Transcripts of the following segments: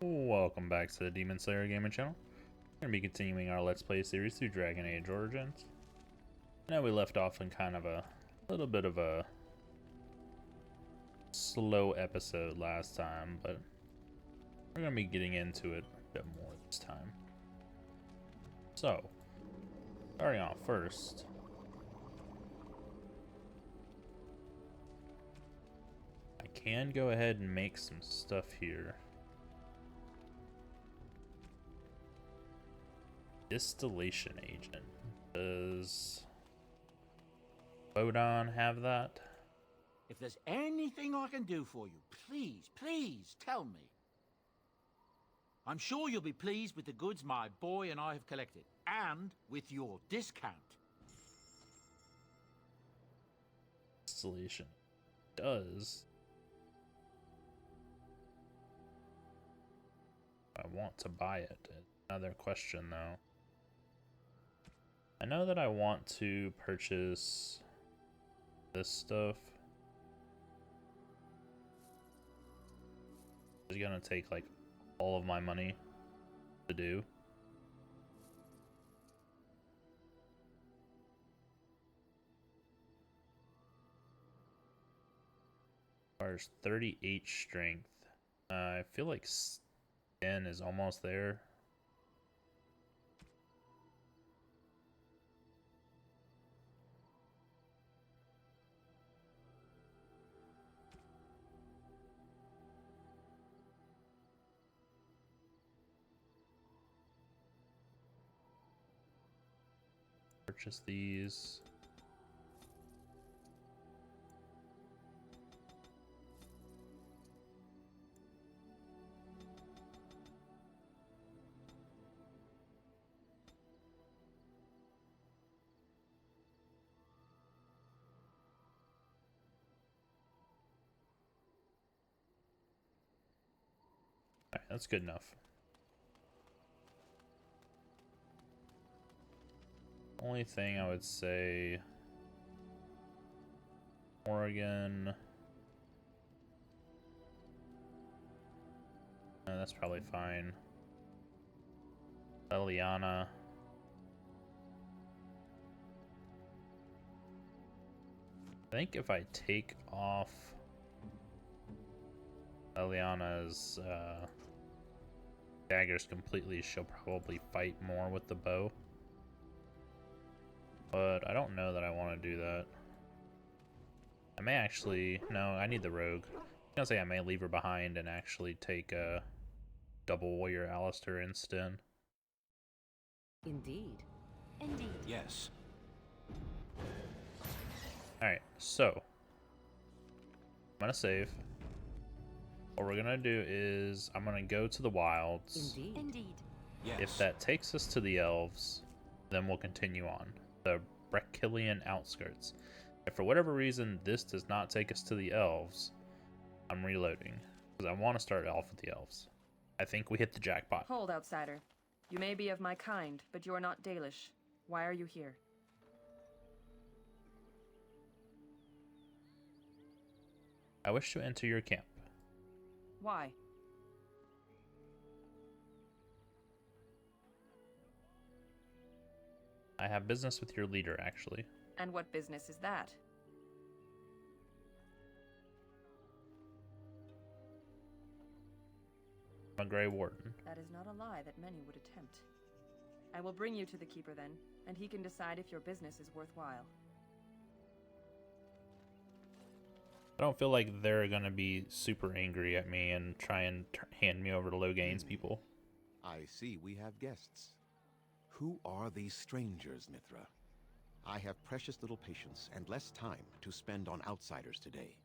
Welcome back to the Demon Slayer Gaming channel. We're going to be continuing our Let's Play series through Dragon Age Origins. I know we left off in kind of a little bit of a slow episode last time, but we're going to be getting into it a bit more this time. So, starting off first, I can go ahead and make some stuff here. Distillation agent. Does Bodon have that? If there's anything I can do for you, please tell me. I'm sure you'll be pleased with the goods my boy and I have collected, and with your discount. Distillation does. I want to buy it. Another question though. I know that I want to purchase this stuff. It's gonna take like all of my money to do. Requires 38 strength. I feel like 10 is almost there. Purchase these. Alright, that's good enough. Only thing I would say, Oregon. That's probably fine. Eliana. I think if I take off Eliana's daggers completely, she'll probably fight more with the bow. But I don't know that I want to do that. I may actually... No, I need the rogue. I was gonna say I may leave her behind and actually take a double warrior Alistair instead. Indeed. Indeed. Yes. Alright, so I'm gonna save. What we're gonna do is I'm gonna go to the wilds. Indeed. Indeed. Yes. If that takes us to the elves, then we'll continue on. The Brekillian outskirts. If for whatever reason this does not take us to the elves, I'm reloading. Because I want to start off with the elves. I think we hit the jackpot. Hold, outsider. You may be of my kind, but you are not Dalish. Why are you here? I wish to enter your camp. Why? I have business with your leader, actually. And what business is that? I'm a Grey Warden. That is not a lie that many would attempt. I will bring you to the Keeper then, and he can decide if your business is worthwhile. I don't feel like they're gonna be super angry at me and try and hand me over to Logain's people. I see we have guests. Who are these strangers, Mithra? I have precious little patience and less time to spend on outsiders today.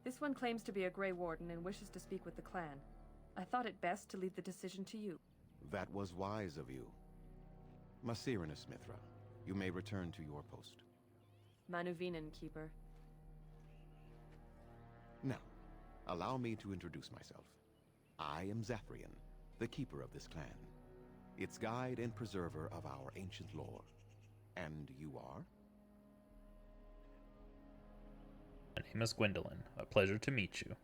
This one claims to be a Grey Warden and wishes to speak with the clan. I thought it best to leave the decision to you. That was wise of you. Masirinus, Mithra, you may return to your post. Manuvinen, Keeper. Now, allow me to introduce myself. I am Zathrian, the keeper of this clan. Its guide and preserver of our ancient lore. And you are? My name is Gwendolyn. A pleasure to meet you.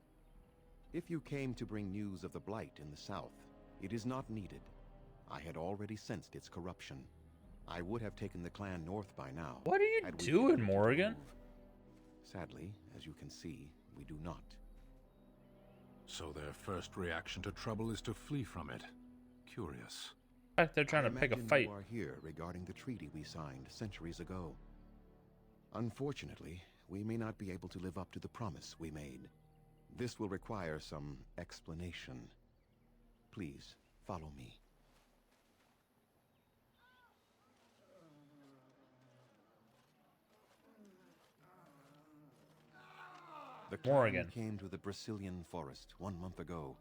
If you came to bring news of the Blight in the south, it is not needed. I had already sensed its corruption. I would have taken the clan north by now. What are you had we been doing, able to Morrigan? move. Sadly, as you can see, we do not. So their first reaction to trouble is to flee from it. Curious. In fact, they're trying to I pick a imagine fight. You are here regarding the treaty we signed centuries ago. Unfortunately, we may not be able to live up to the promise we made. This will require some explanation. Please, follow me. The clan Morrigan. came to the Brazilian forest 1 month ago,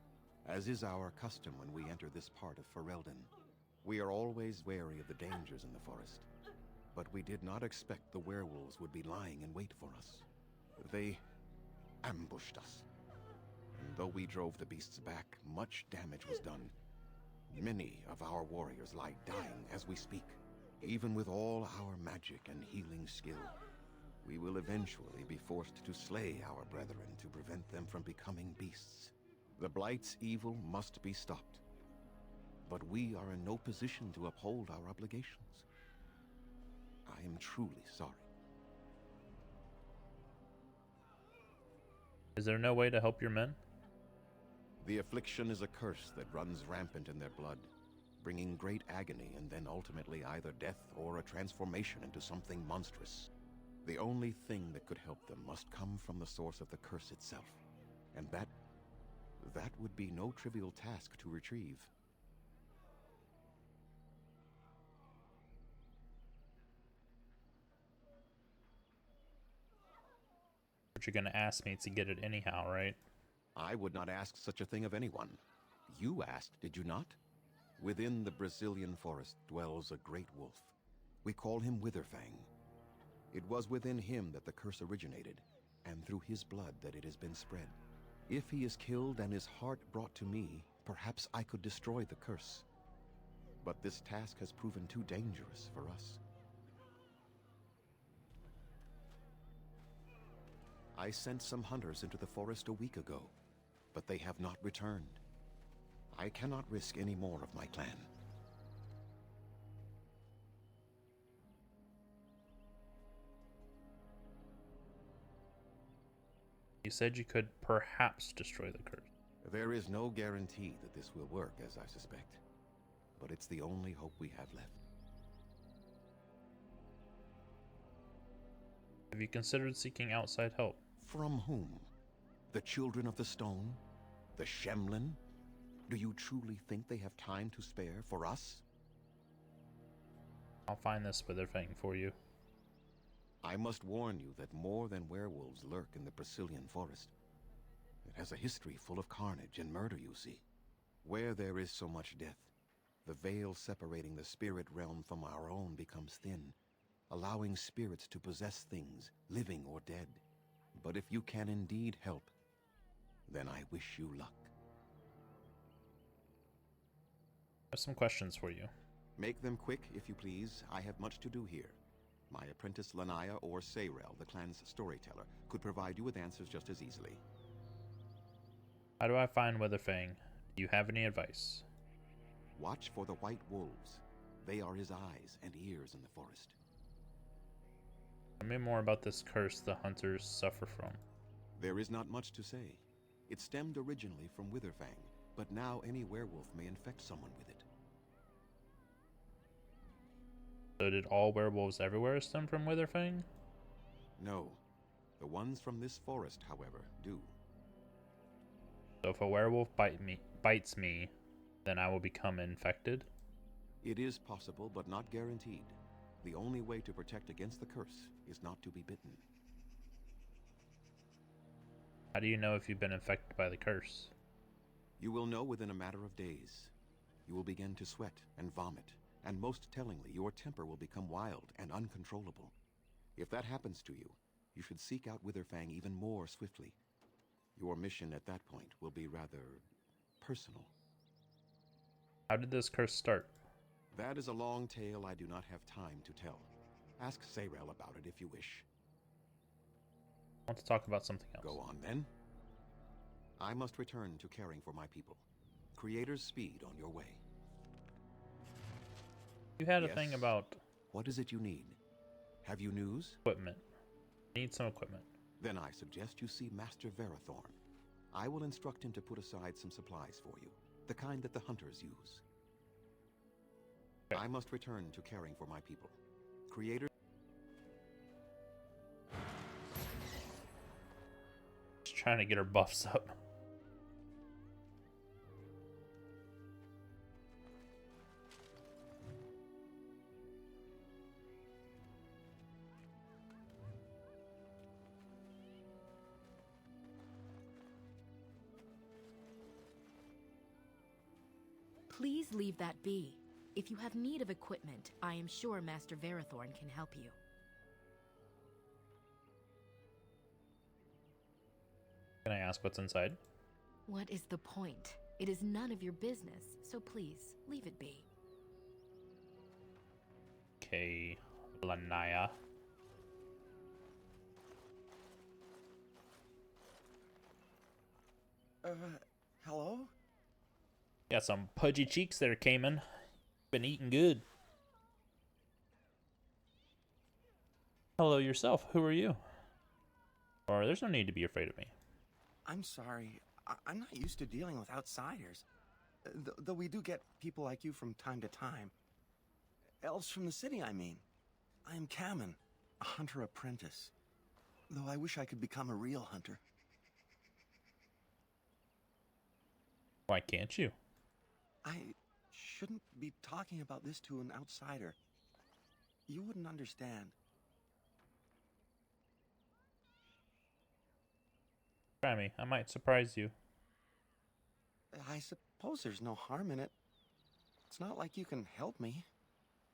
as is our custom when we enter this part of Ferelden. We are always wary of the dangers in the forest, but we did not expect the werewolves would be lying in wait for us. They ambushed us. And though we drove the beasts back, much damage was done. Many of our warriors lie dying as we speak. Even with all our magic and healing skill, we will eventually be forced to slay our brethren to prevent them from becoming beasts. The Blight's evil must be stopped. But we are in no position to uphold our obligations. I am truly sorry. Is there no way to help your men? The affliction is a curse that runs rampant in their blood, bringing great agony and then ultimately either death or a transformation into something monstrous. The only thing that could help them must come from the source of the curse itself, and that would be no trivial task to retrieve. But you're gonna ask me to get it anyhow, right? I would not ask such a thing of anyone. You asked, did you not? Within the Brazilian forest dwells a great wolf. We call him Witherfang. It was within him that the curse originated, and through his blood that it has been spread. If he is killed and his heart brought to me, perhaps I could destroy the curse. But this task has proven too dangerous for us. I sent some hunters into the forest a week ago, but they have not returned. I cannot risk any more of my clan. You said you could perhaps destroy the curse. There is no guarantee that this will work, as I suspect. But it's the only hope we have left. Have you considered seeking outside help? From whom? The Children of the Stone? The Shemlin? Do you truly think they have time to spare for us? I'll find this Witherfang for you. I must warn you that more than werewolves lurk in the Brazilian forest. It has a history full of carnage and murder, you see. Where there is so much death, the veil separating the spirit realm from our own becomes thin, allowing spirits to possess things, living or dead. But if you can indeed help, then I wish you luck. I have some questions for you. Make them quick, if you please. I have much to do here. My apprentice Lanaya or Sayrel, the clan's storyteller, could provide you with answers just as easily. How do I find Witherfang? Do you have any advice? Watch for the white wolves. They are his eyes and ears in the forest. Tell me more about this curse the hunters suffer from. There is not much to say. It stemmed originally from Witherfang, but now any werewolf may infect someone with it. So did all werewolves everywhere stem from Witherfang? No. The ones from this forest, however, do. So if a werewolf bites me, then I will become infected? It is possible, but not guaranteed. The only way to protect against the curse is not to be bitten. How do you know if you've been infected by the curse? You will know within a matter of days. You will begin to sweat and vomit, and most tellingly, your temper will become wild and uncontrollable. If that happens to you, you should seek out Witherfang even more swiftly. Your mission at that point will be rather personal. How did this curse start? That is a long tale I do not have time to tell. Ask Sayrel about it if you wish. I want to talk about something else. Go on then. I must return to caring for my people. Creator's speed on your way. You had a Yes. thing about What is it you need? Have you news? equipment. Need some equipment. Then I suggest you see Master Verathorn. I will instruct him to put aside some supplies for you, the kind that the hunters use. Okay. I must return to caring for my people. Creator... Just trying to get her buffs up. Please leave that be. If you have need of equipment, I am sure Master Verathorn can help you. Can I ask what's inside? What is the point? It is none of your business, so please, leave it be. Okay, Lanaya. Hello? Got some pudgy cheeks there, Cayman. Been eating good. Hello yourself. Who are you? Or there's no need to be afraid of me. I'm sorry. I'm not used to dealing with outsiders. Though we do get people like you from time to time. Elves from the city, I mean. I am Kamen, a hunter apprentice. Though I wish I could become a real hunter. Why can't you? I shouldn't be talking about this to an outsider. You wouldn't understand. Try me. I might surprise you. I suppose there's no harm in it. It's not like you can help me.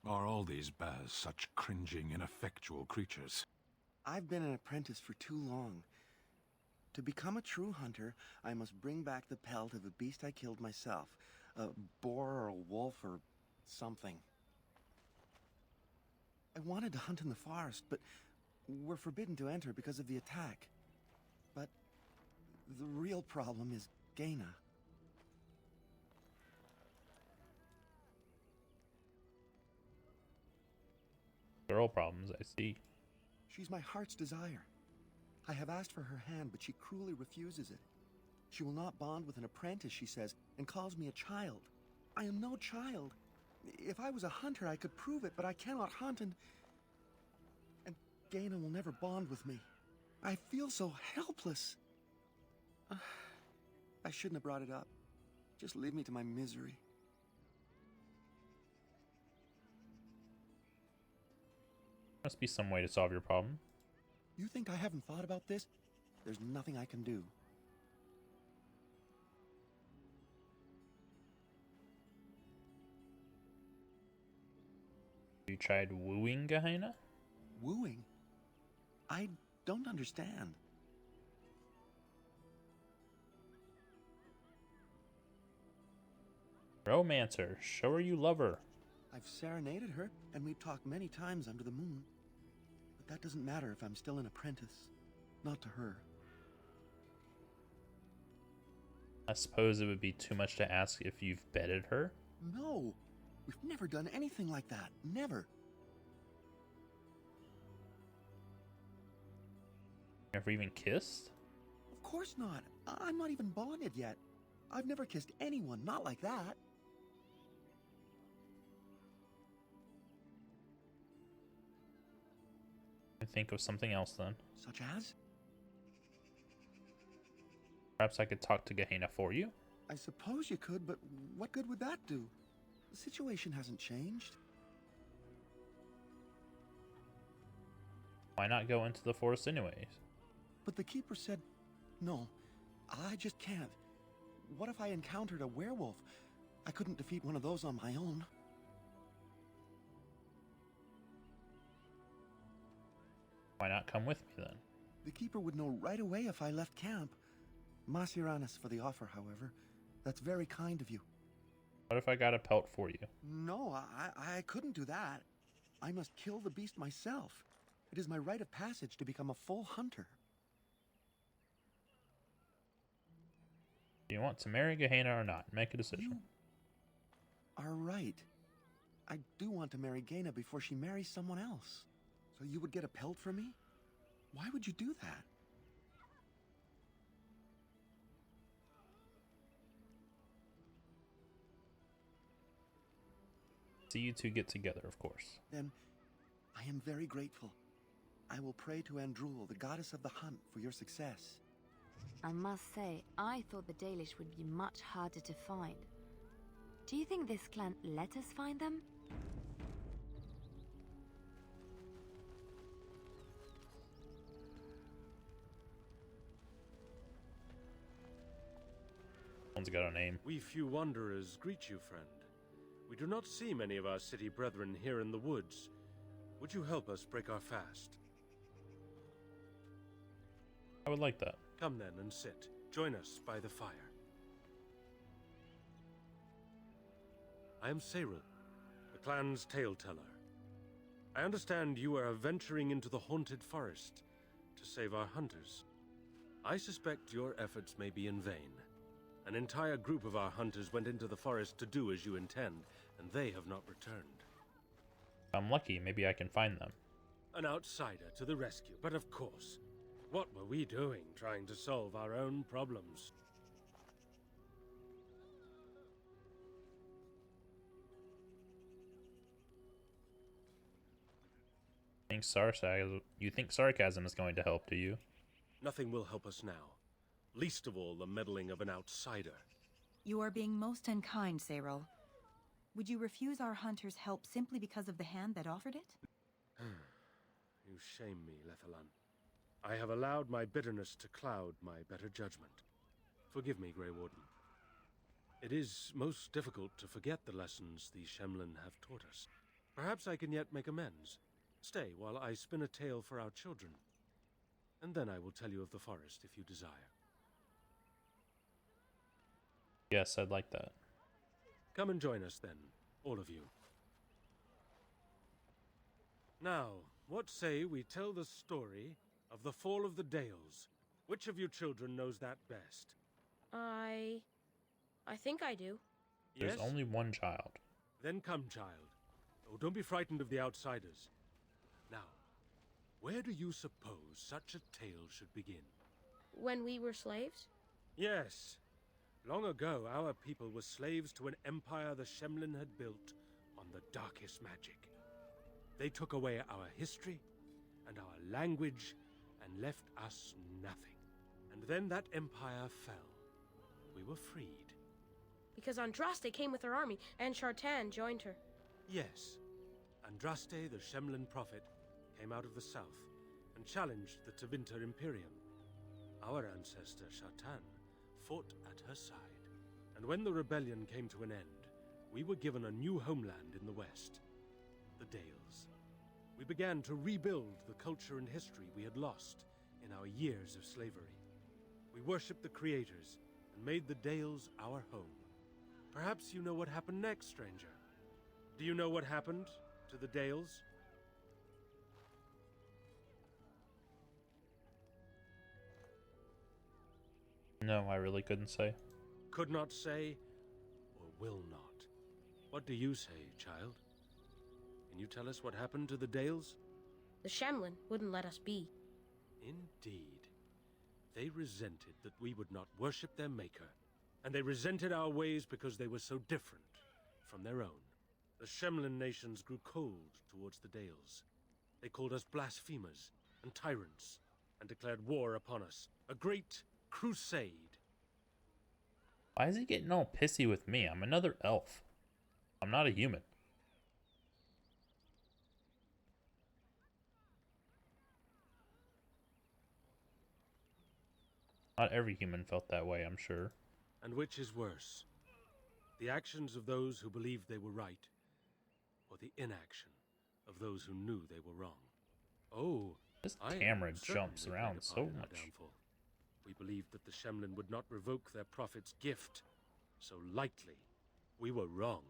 Are all these Baz such cringing, ineffectual creatures? I've been an apprentice for too long. To become a true hunter, I must bring back the pelt of a beast I killed myself. A boar or a wolf or something. I wanted to hunt in the forest, but we're forbidden to enter because of the attack. But the real problem is Gaina. Girl problems, I see. She's my heart's desire. I have asked for her hand, but she cruelly refuses it. She will not bond with an apprentice, she says, and calls me a child. I am no child. If I was a hunter, I could prove it, but I cannot hunt, and Gaina will never bond with me. I feel so helpless. I shouldn't have brought it up. Just leave me to my misery. Must be some way to solve your problem. You think I haven't thought about this? There's nothing I can do. You tried wooing Gehenna? Wooing? I don't understand. Romancer. Show her you love her. I've serenaded her, and we've talked many times under the moon. But that doesn't matter if I'm still an apprentice. Not to her. I suppose it would be too much to ask if you've bedded her. No! We've never done anything like that. Never. Never even kissed? Of course not. I'm not even bonded yet. I've never kissed anyone, not like that. I think of something else then. Such as? Perhaps I could talk to Gehenna for you? I suppose you could, but what good would that do? The situation hasn't changed. Why not go into the forest anyways? But the keeper said, no, I just can't. What if I encountered a werewolf? I couldn't defeat one of those on my own. Why not come with me then? The keeper would know right away if I left camp. Masiranis for the offer, however. That's very kind of you. What if I got a pelt for you? No, I couldn't do that. I must kill the beast myself. It is my rite of passage to become a full hunter. Do you want to marry Gehenna or not? Make a decision. Are right. I do want to marry Gaina before she marries someone else. So you would get a pelt for me? Why would you do that? See you two get together, of course. Then, I am very grateful. I will pray to Andrul, the goddess of the hunt, for your success. I must say, I thought the Dalish would be much harder to find. Do you think this clan let us find them? One's got a name. We few wanderers greet you, friend. We do not see many of our city brethren here in the woods. Would you help us break our fast? I would like that. Come then and sit. Join us by the fire. I am Cyril, the clan's tale-teller. I understand you are venturing into the haunted forest to save our hunters. I suspect your efforts may be in vain. An entire group of our hunters went into the forest to do as you intend, and they have not returned. If I'm lucky, maybe I can find them. An outsider to the rescue, but of course. What were we doing trying to solve our own problems? You think sarcasm is going to help, do you? Nothing will help us now. Least of all the meddling of an outsider. You are being most unkind, Cyril. Would you refuse our hunter's help simply because of the hand that offered it? You shame me, Lethalan. I have allowed my bitterness to cloud my better judgment. Forgive me, Grey Warden. It is most difficult to forget the lessons the Shemlin have taught us. Perhaps I can yet make amends. Stay while I spin a tale for our children. And then I will tell you of the forest if you desire. Yes, I'd like that. Come and join us then, all of you. Now, what say we tell the story of the fall of the Dales? Which of you children knows that best? I think I do. There's Yes? only one child. Then come, child. Oh, don't be frightened of the outsiders. Now, where do you suppose such a tale should begin? When we were slaves? Yes. Long ago, our people were slaves to an empire the Shemlin had built on the darkest magic. They took away our history and our language and left us nothing. And then that empire fell. We were freed. Because Andraste came with her army, and Shartan joined her. Yes. Andraste, the Shemlin prophet, came out of the south and challenged the Tevinter Imperium. Our ancestor, Shartan, fought at her side. And when the rebellion came to an end, we were given a new homeland in the west, the Dales. We began to rebuild the culture and history we had lost in our years of slavery. We worshipped the creators and made the Dales our home. Perhaps you know what happened next, stranger. Do you know what happened to the Dales? No, I really couldn't say. Could not say, or will not. What do you say, child? Can you tell us what happened to the Dales? The Shemlin wouldn't let us be. Indeed. They resented that we would not worship their maker, and they resented our ways because they were so different from their own. The Shemlin nations grew cold towards the Dales. They called us blasphemers and tyrants, and declared war upon us. A great crusade. Why is he getting all pissy with me? I'm another elf. I'm not a human. Not every human felt that way, I'm sure. And which is worse? The actions of those who believed they were right, or the inaction of those who knew they were wrong? Oh, This I camera certainly jumps played a around part so in our much. downfall. We believed that the Shemlin would not revoke their prophet's gift so lightly. We were wrong.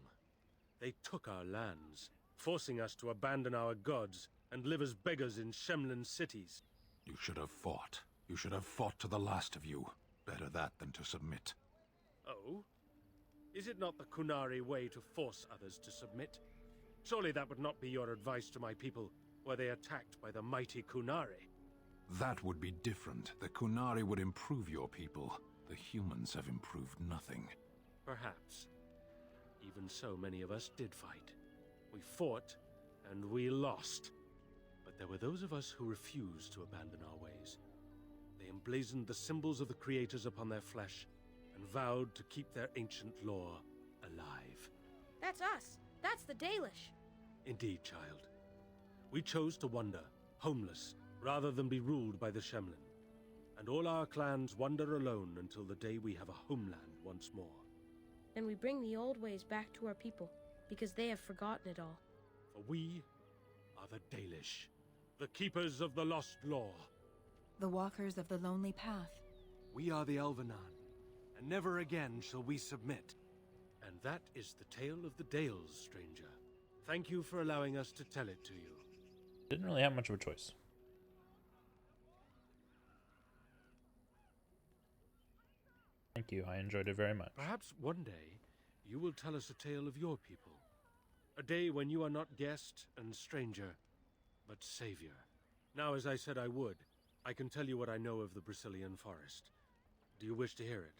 They took our lands, forcing us to abandon our gods and live as beggars in Shemlin cities. You should have fought. You should have fought to the last of you. Better that than to submit. Oh? Is it not the Kunari way to force others to submit? Surely that would not be your advice to my people, were they attacked by the mighty Kunari. That would be different. The Kunari would improve your people. The humans have improved nothing. Perhaps. Even so, many of us did fight. We fought, and we lost. But there were those of us who refused to abandon our ways. They emblazoned the symbols of the creators upon their flesh, and vowed to keep their ancient lore alive. That's us. That's the Dalish. Indeed, child. We chose to wander, homeless, rather than be ruled by the Shemlin. And all our clans wander alone until the day we have a homeland once more. Then we bring the old ways back to our people, because they have forgotten it all. For we are the Dalish, the keepers of the lost lore. The walkers of the lonely path. We are the Elvenan, and never again shall we submit. And that is the tale of the Dales, stranger. Thank you for allowing us to tell it to you. Didn't really have much of a choice. Thank you, I enjoyed it very much. Perhaps one day you will tell us a tale of your people. A day when you are not guest and stranger, but savior. Now, as I said I would, I can tell you what I know of the Brazilian forest. Do you wish to hear it?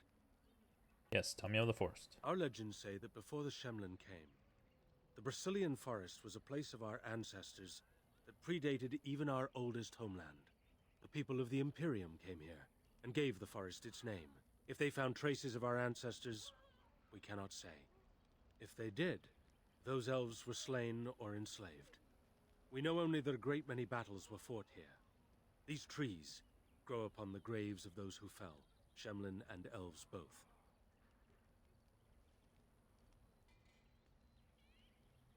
Yes, tell me of the forest. Our legends say that before the Shemlin came, the Brazilian forest was a place of our ancestors that predated even our oldest homeland. The people of the Imperium came here and gave the forest its name. If they found traces of our ancestors, we cannot say. If they did, those elves were slain or enslaved. We know only that a great many battles were fought here. These trees grow upon the graves of those who fell, Shemlin and elves both.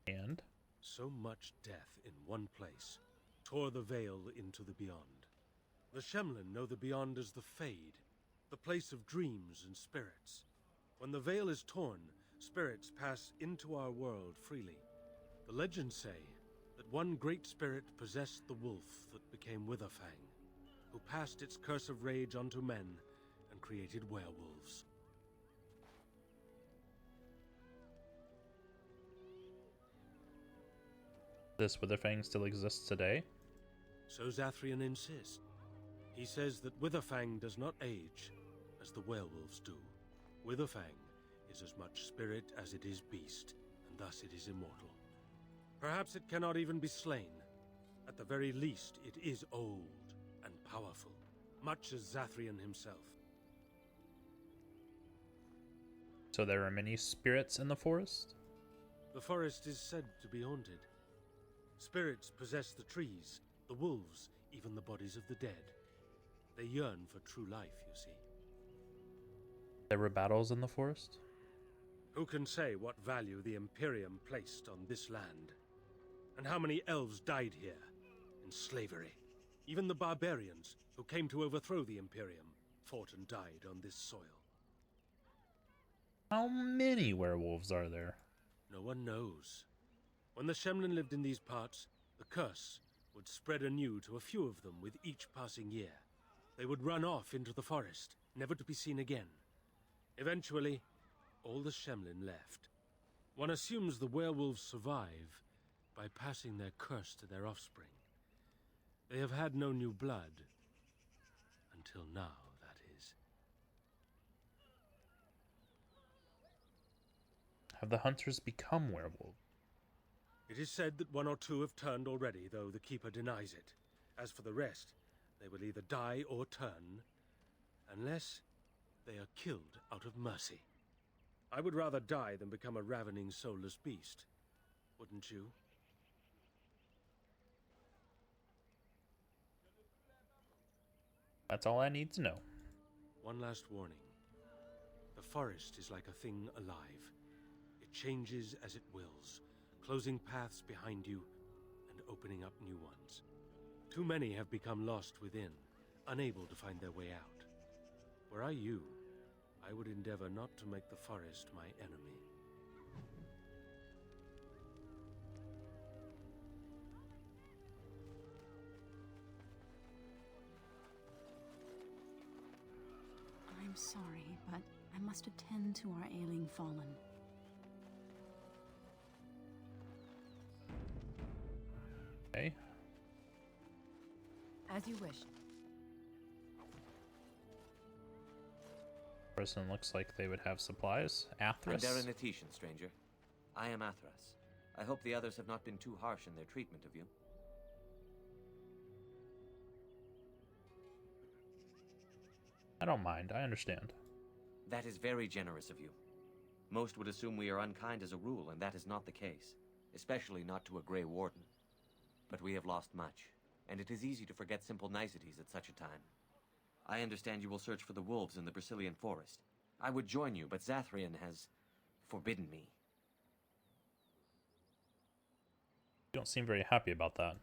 And? So much death in one place tore the veil into the beyond. The Shemlin know the beyond as the Fade, the place of dreams and spirits. When the veil is torn, spirits pass into our world freely. The legends say that one great spirit possessed the wolf that became Witherfang, who passed its curse of rage onto men and created werewolves. This Witherfang still exists today? So Zathrian insists. He says that Witherfang does not age, as the werewolves do. Witherfang is as much spirit as it is beast, and thus it is immortal. Perhaps it cannot even be slain. At the very least, it is old and powerful, much as Zathrian himself. So there are many spirits in the forest? The forest is said to be haunted. Spirits possess the trees, the wolves, even the bodies of the dead. They yearn for true life, you see. There were battles in the forest? Who can say what value the Imperium placed on this land? And how many elves died here, in slavery? Even the barbarians, who came to overthrow the Imperium, fought and died on this soil. How many werewolves are there? No one knows. When the Shemlin lived in these parts, the curse would spread anew to a few of them with each passing year. They would run off into the forest, never to be seen again. Eventually, all the Shemlin left. One assumes the werewolves survive by passing their curse to their offspring. They have had no new blood. Until now, that is. Have the hunters become werewolves? It is said that one or two have turned already, though the Keeper denies it. As for the rest, they will either die or turn, unless they are killed out of mercy. I would rather die than become a ravening, soulless beast. Wouldn't you? That's all I need to know. One last warning. The forest is like a thing alive. It changes as it wills, closing paths behind you and opening up new ones. Too many have become lost within, unable to find their way out. Were I you, I would endeavor not to make the forest my enemy. I'm sorry, but I must attend to our ailing fallen. Okay. As you wish. Person looks like they would have supplies. I'm Athras. Darenetetian, stranger. I am Athras. I hope the others have not been too harsh in their treatment of you. I don't mind. I understand. That is very generous of you. Most would assume we are unkind as a rule, and that is not the case. Especially not to a Grey Warden. But we have lost much, and it is easy to forget simple niceties at such a time. I understand you will search for the wolves in the Brazilian forest. I would join you, but Zathrian has forbidden me. You don't seem very happy about that.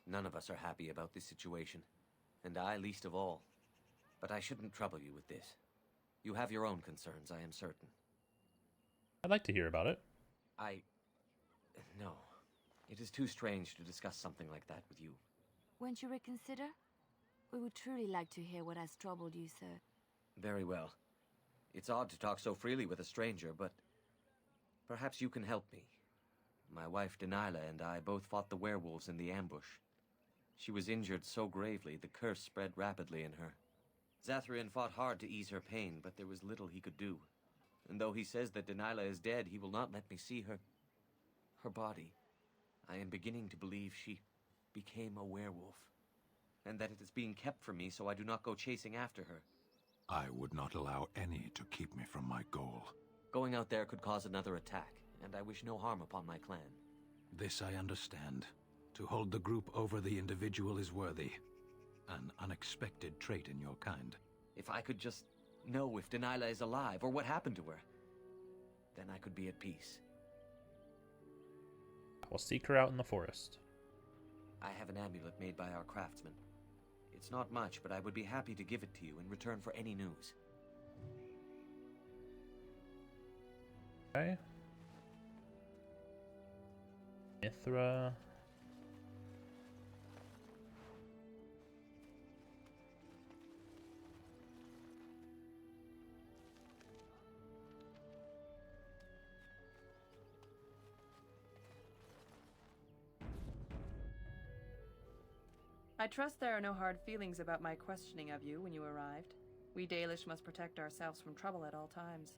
None of us are happy about this situation, and I least of all. But I shouldn't trouble you with this. You have your own concerns, I am certain. I'd like to hear about it. No. It is too strange to discuss something like that with you. Won't you reconsider? We would truly like to hear what has troubled you, sir. Very well. It's odd to talk so freely with a stranger, but perhaps you can help me. My wife Dalish and I both fought the werewolves in the ambush. She was injured so gravely, the curse spread rapidly in her. Zathrian fought hard to ease her pain, but there was little he could do. And though he says that Dalish is dead, he will not let me see her body. I am beginning to believe she became a werewolf, and that it is being kept from me so I do not go chasing after her. I would not allow any to keep me from my goal. Going out there could cause another attack, and I wish no harm upon my clan. This I understand. To hold the group over the individual is worthy. An unexpected trait in your kind. If I could just know if Dalish is alive, or what happened to her, then I could be at peace. We'll seek her out in the forest. I have an amulet made by our craftsman. It's not much, but I would be happy to give it to you in return for any news. Okay. Mithra. I trust there are no hard feelings about my questioning of you when you arrived. We Dalish must protect ourselves from trouble at all times.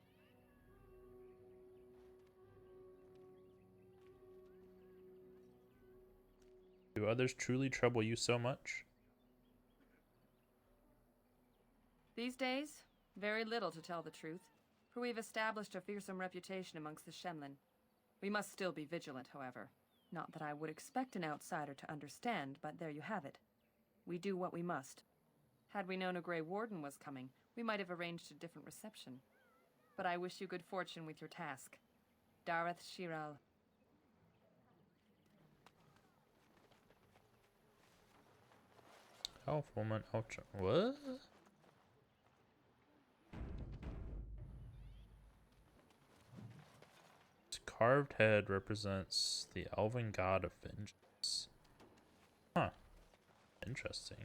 Do others truly trouble you so much? These days, very little to tell the truth, for we've established a fearsome reputation amongst the Shemlin. We must still be vigilant, however. Not that I would expect an outsider to understand, but there you have it. We do what we must. Had we known a Grey Warden was coming, we might have arranged a different reception. But I wish you good fortune with your task. Dareth Shiral. Elf woman, ultra. What? This carved head represents the elven god of vengeance. Huh. Interesting.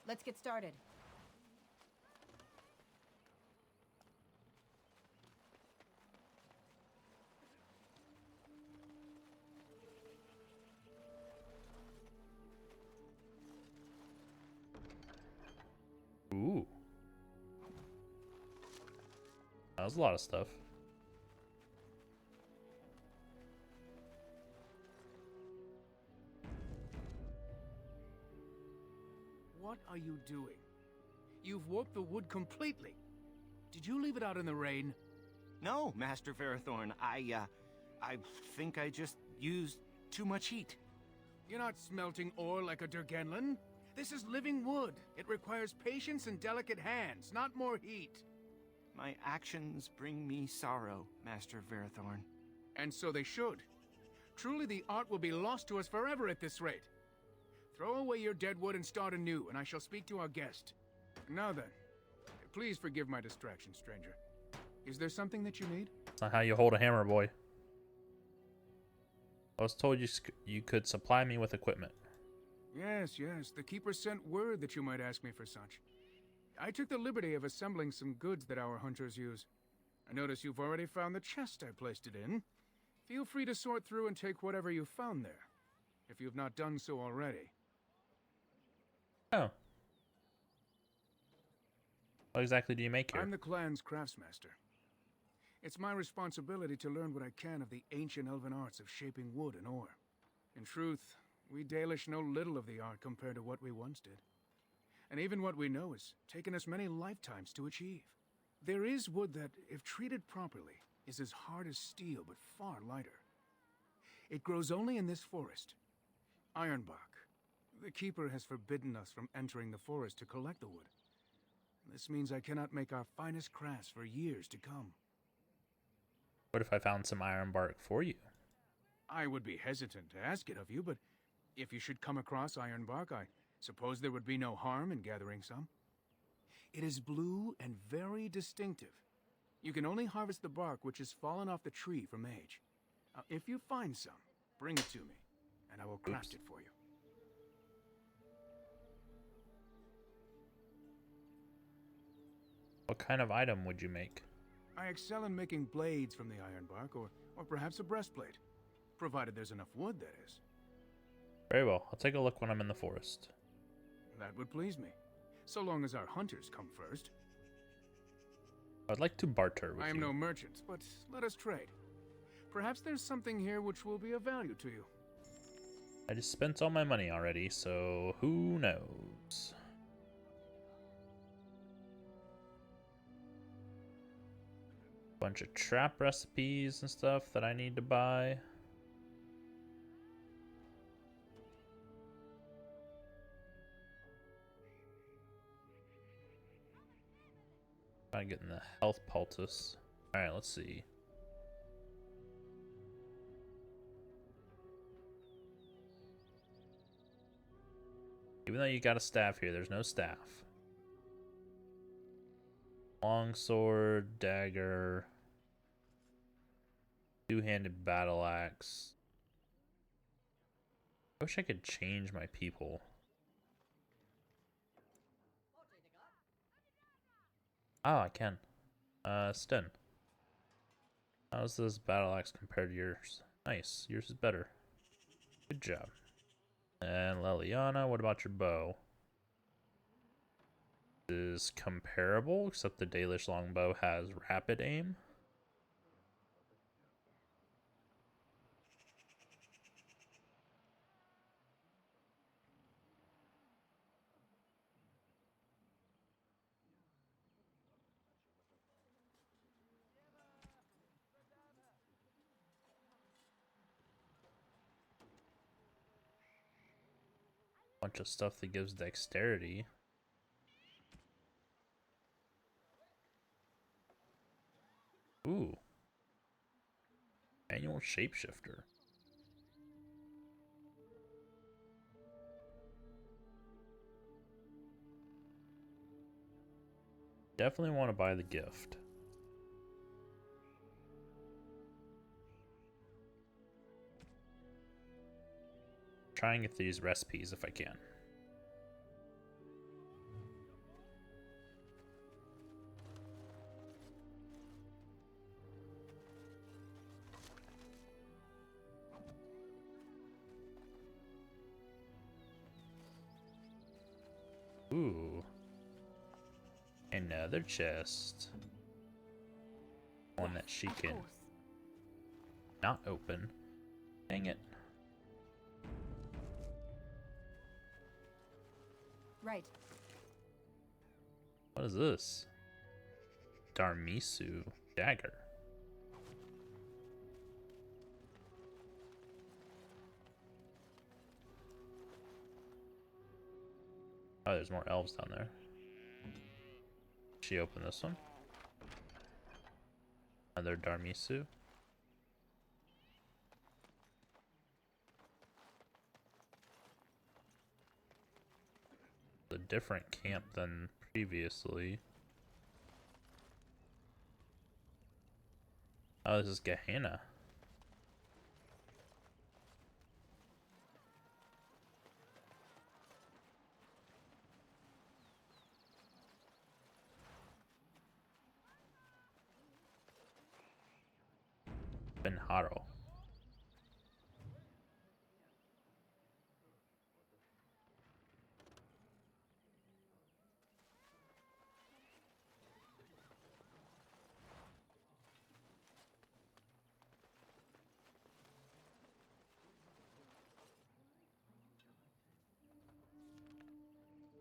Let's get started. Ooh. That was a lot of stuff. What are you doing? You've warped the wood completely. Did you leave it out in the rain? No, Master Verathorn. I think I just used too much heat. You're not smelting ore like a Durgenlin. This is living wood. It requires patience and delicate hands, not more heat. My actions bring me sorrow, Master Verathorn. And so they should. Truly the art will be lost to us forever at this rate. Throw away your dead wood and start anew, and I shall speak to our guest. Now then, please forgive my distraction, stranger. Is there something that you need? That's not how you hold a hammer, boy. I was told you could supply me with equipment. Yes, yes. The Keeper sent word that you might ask me for such. I took the liberty of assembling some goods that our hunters use. I notice you've already found the chest I placed it in. Feel free to sort through and take whatever you found there, if you've not done so already. Oh. What exactly do you make here? I'm the clan's craftsmaster. It's my responsibility to learn what I can of the ancient elven arts of shaping wood and ore. In truth, we Dalish know little of the art compared to what we once did. And even what we know has taken us many lifetimes to achieve. There is wood that, if treated properly, is as hard as steel but far lighter. It grows only in this forest. Ironbark. The Keeper has forbidden us from entering the forest to collect the wood. This means I cannot make our finest crafts for years to come. What if I found some ironbark for you? I would be hesitant to ask it of you, but if you should come across ironbark, I suppose there would be no harm in gathering some. It is blue and very distinctive. You can only harvest the bark which has fallen off the tree from age. Now, if you find some, bring it to me, and I will craft it for you. What kind of item would you make? I excel in making blades from the ironbark, or perhaps a breastplate. Provided there's enough wood, that is. Very well. I'll take a look when I'm in the forest. That would please me. So long as our hunters come first. I'd like to barter with you. I am no merchant, but let us trade. Perhaps there's something here which will be of value to you. I just spent all my money already, so who knows? Bunch of trap recipes and stuff that I need to buy. I'm getting the health poultice. Alright, let's see. Even though you got a staff here, there's no staff. Longsword, dagger, two-handed battle axe. I wish I could change my people. Oh, I can. Sten. How's this battle axe compared to yours? Nice, yours is better. Good job. And Leliana, what about your bow? Is comparable, except the Dalish longbow has rapid aim. Bunch of stuff that gives dexterity. Ooh. Manual shapeshifter. Definitely want to buy the gift. Try and get these recipes if I can. Ooh. Another chest. One that she can not open. Dang it. Right. What is this? Darmisu dagger. Oh, there's more elves down there. She opened this one. Another Darmisu. A different camp than previously. Oh, this is Gehenna. Benharo.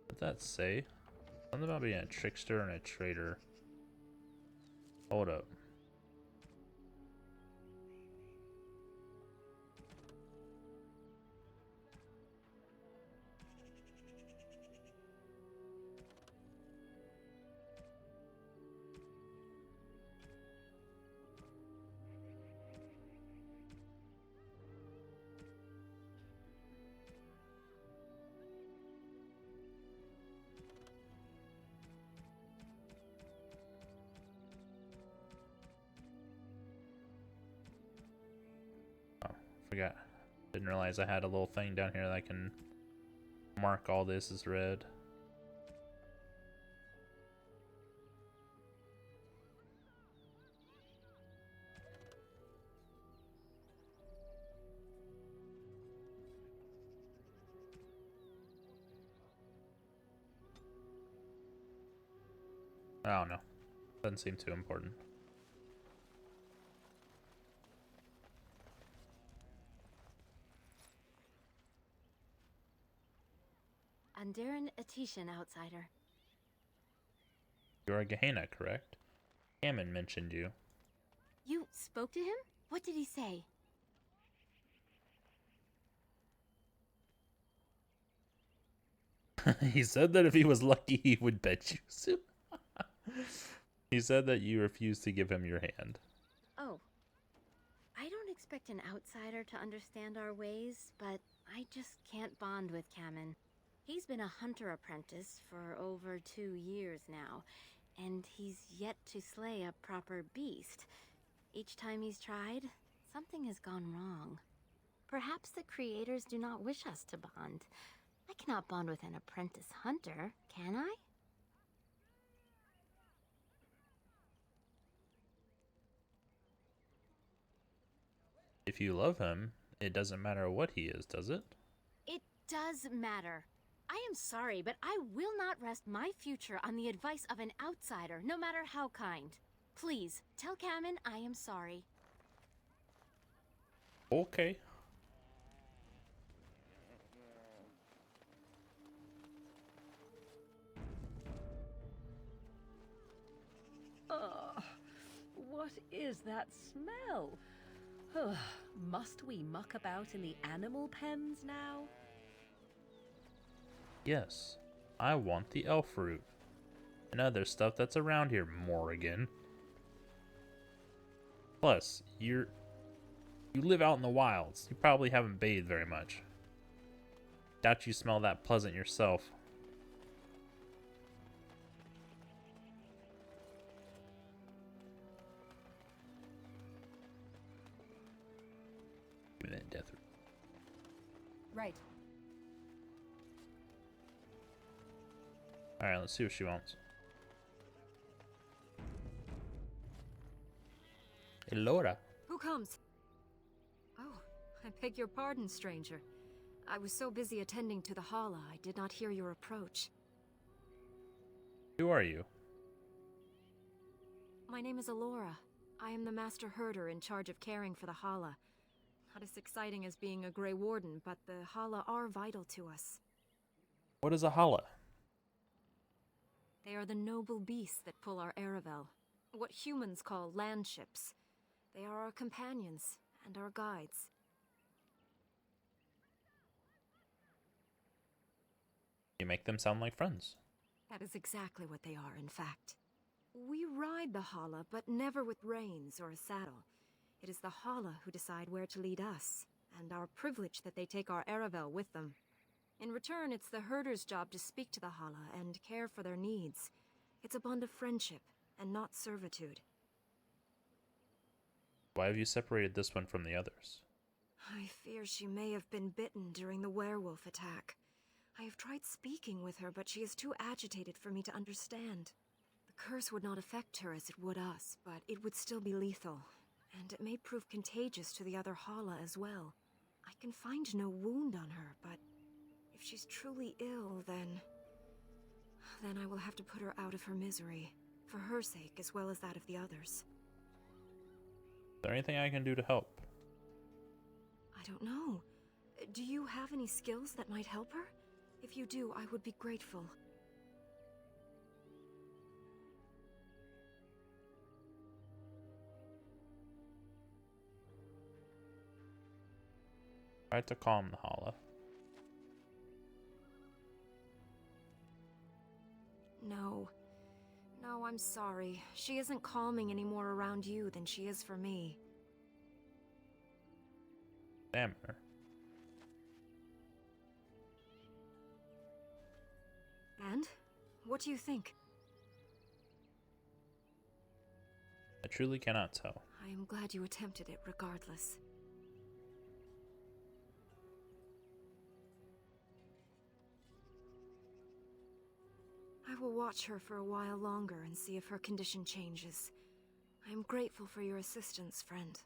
What'd that say? Something about being a trickster and a traitor. Hold up. Forgot. Didn't realize I had a little thing down here that I can mark all this as red. I don't know. Doesn't seem too important. Andaran Atishan, outsider. You're a Gehenna, correct? Hammond mentioned you. You spoke to him? What did he say? He said that if he was lucky, he would bet you soon. He said that you refused to give him your hand. Oh. I don't expect an outsider to understand our ways, but I just can't bond with Kamen. He's been a hunter apprentice for over 2 years now, and he's yet to slay a proper beast. Each time he's tried, something has gone wrong. Perhaps the creators do not wish us to bond. I cannot bond with an apprentice hunter, can I? If you love him, it doesn't matter what he is, does it? It does matter. I am sorry, but I will not rest my future on the advice of an outsider, no matter how kind. Please, tell Kamen I am sorry. Okay. What is that smell? Must we muck about in the animal pens now? Yes. I want the elf fruit. And other stuff that's around here, Morrigan. Plus, you live out in the wilds. You probably haven't bathed very much. Doubt you smell that pleasant yourself. Give me that death root. Right. Alright, let's see what she wants. Elora. Who comes? Oh, I beg your pardon, stranger. I was so busy attending to the Hala, I did not hear your approach. Who are you? My name is Elora. I am the master herder in charge of caring for the Hala. Not as exciting as being a Grey Warden, but the Hala are vital to us. What is a Hala? They are the noble beasts that pull our Aravel. What humans call land ships. They are our companions and our guides. You make them sound like friends. That is exactly what they are, in fact. We ride the Hala, but never with reins or a saddle. It is the Hala who decide where to lead us, and our privilege that they take our Aravel with them. In return, it's the herder's job to speak to the Hala and care for their needs. It's a bond of friendship, and not servitude. Why have you separated this one from the others? I fear she may have been bitten during the werewolf attack. I have tried speaking with her, but she is too agitated for me to understand. The curse would not affect her as it would us, but it would still be lethal, and it may prove contagious to the other Hala as well. I can find no wound on her, but if she's truly ill, then I will have to put her out of her misery, for her sake as well as that of the others. Is there anything I can do to help? I don't know. Do you have any skills that might help her? If you do, I would be grateful. Try to calm the Hala. No. No, I'm sorry. She isn't calming any more around you than she is for me. Damn her. And? What do you think? I truly cannot tell. I am glad you attempted it regardless. I will watch her for a while longer and see if her condition changes. I am grateful for your assistance, friend.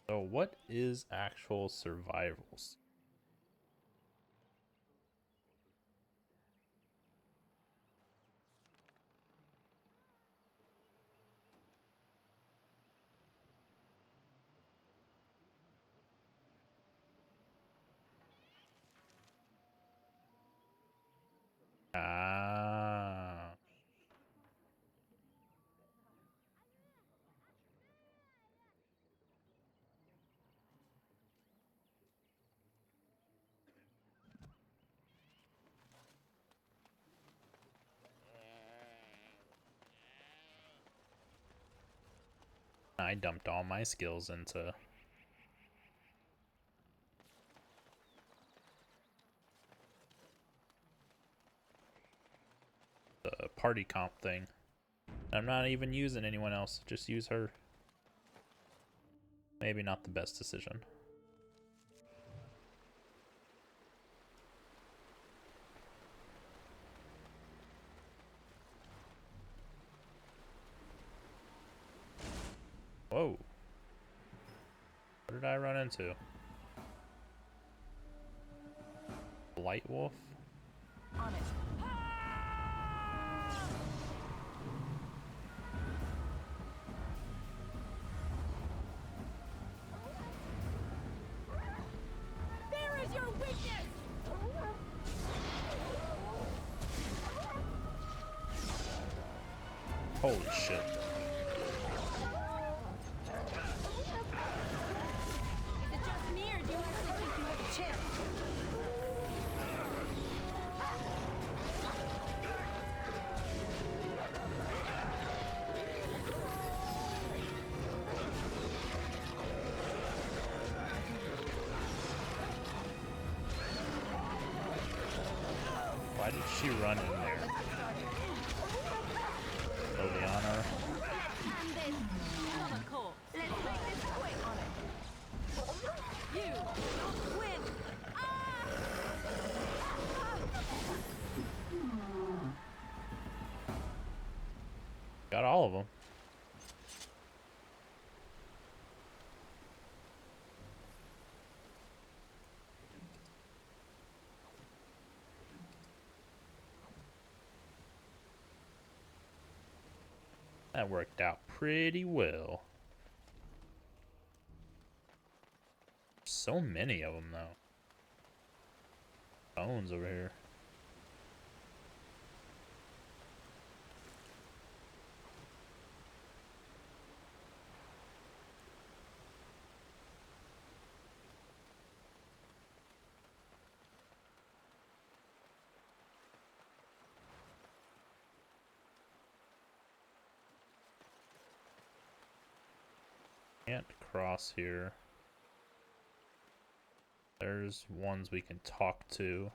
So what is actual survivals? Ah. I dumped all my skills into the party comp thing. I'm not even using anyone else, just use her. Maybe not the best decision. Whoa. What did I run into? Light wolf? On it. There is your weakness! Holy shit. Is it just me, or do you actually think you have a chance? Why did she run in there? Liliana. Got all of them. That worked out pretty well. So many of them, though. Bones over here. Can't cross here. There's ones we can talk to.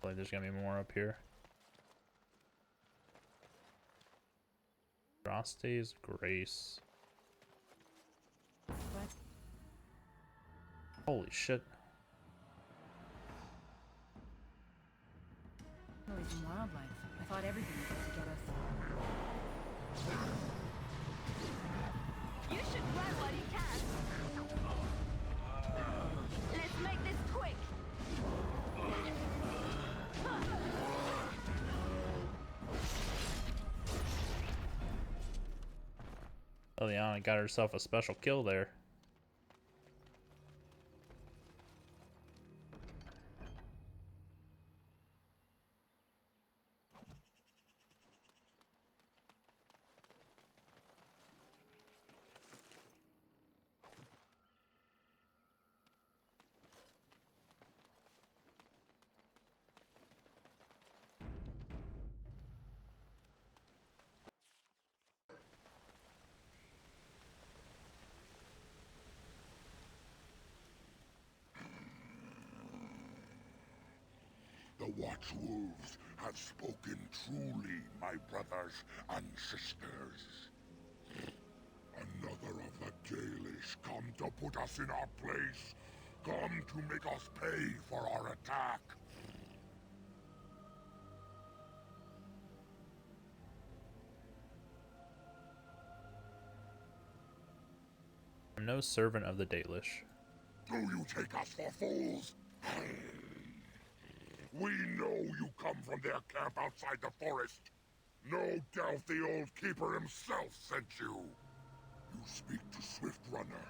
Like there's gonna be more up here. Droste's Grace. What? Holy shit. Noise and wildlife. I thought everything was out to get us. You should run while you can. Let's make this quick. Eliana got herself a special kill there. The Watchwolves have spoken truly, my brothers and sisters. Another of the Dalish come to put us in our place. Come to make us pay for our attack. I'm no servant of the Dalish. Do you take us for fools? We know you come from their camp outside the forest. No doubt the old keeper himself sent you. You speak to Swift Runner.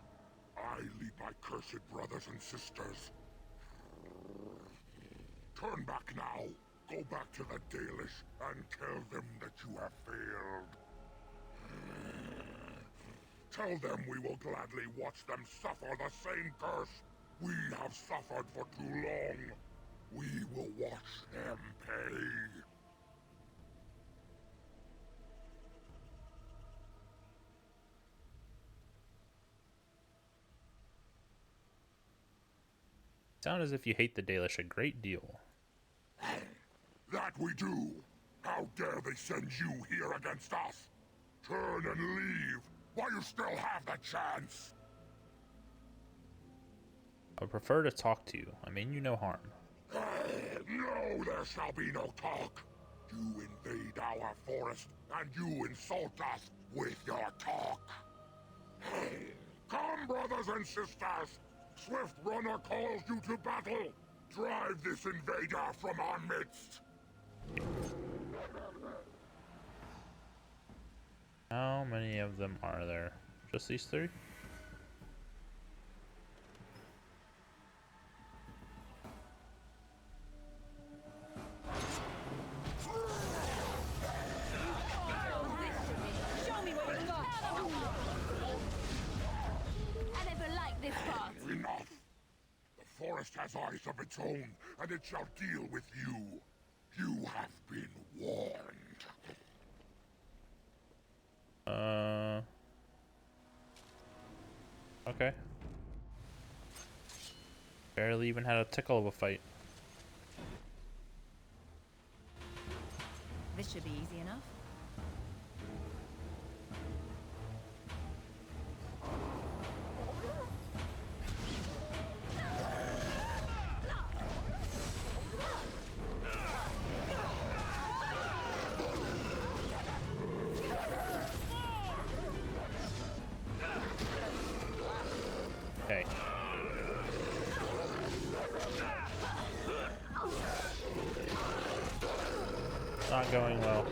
I lead my cursed brothers and sisters. Turn back now. Go back to the Dalish and tell them that you have failed. Tell them we will gladly watch them suffer the same curse we have suffered for too long. We will watch them pay. Sound as if you hate the Dalish a great deal. That we do. How dare they send you here against us? Turn and leave while you still have the chance. I would prefer to talk to you. I mean you no harm. No, there shall be no talk. You invade our forest, and you insult us with your talk. Come, brothers and sisters! Swift Runner calls you to battle! Drive this invader from our midst! How many of them are there? Just these three? Enough! The forest has eyes of its own, and it shall deal with you. You have been warned. Okay. Barely even had a tickle of a fight. This should be easy enough. Okay. Not going well.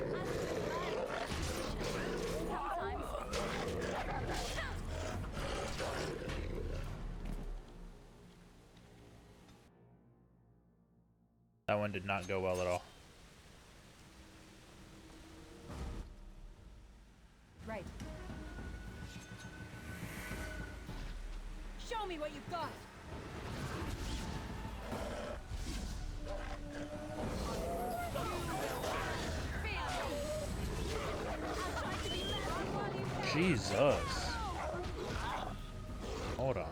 That one did not go well at all. Right. Show me what you've got. Jesus. Hold on.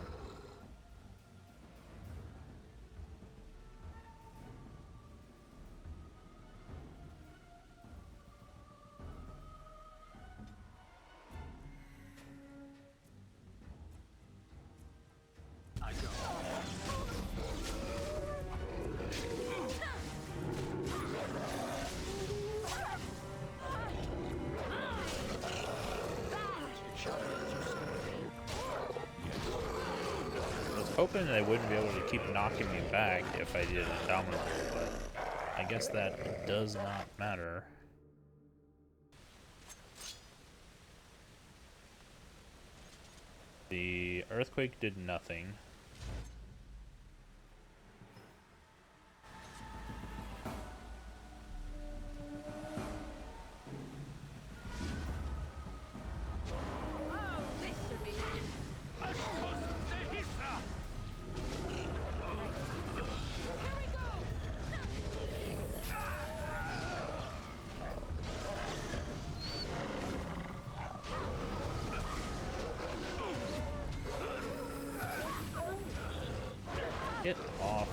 Hoping they wouldn't be able to keep knocking me back if I did Indomitable, but I guess that does not matter. The earthquake did nothing. Get off.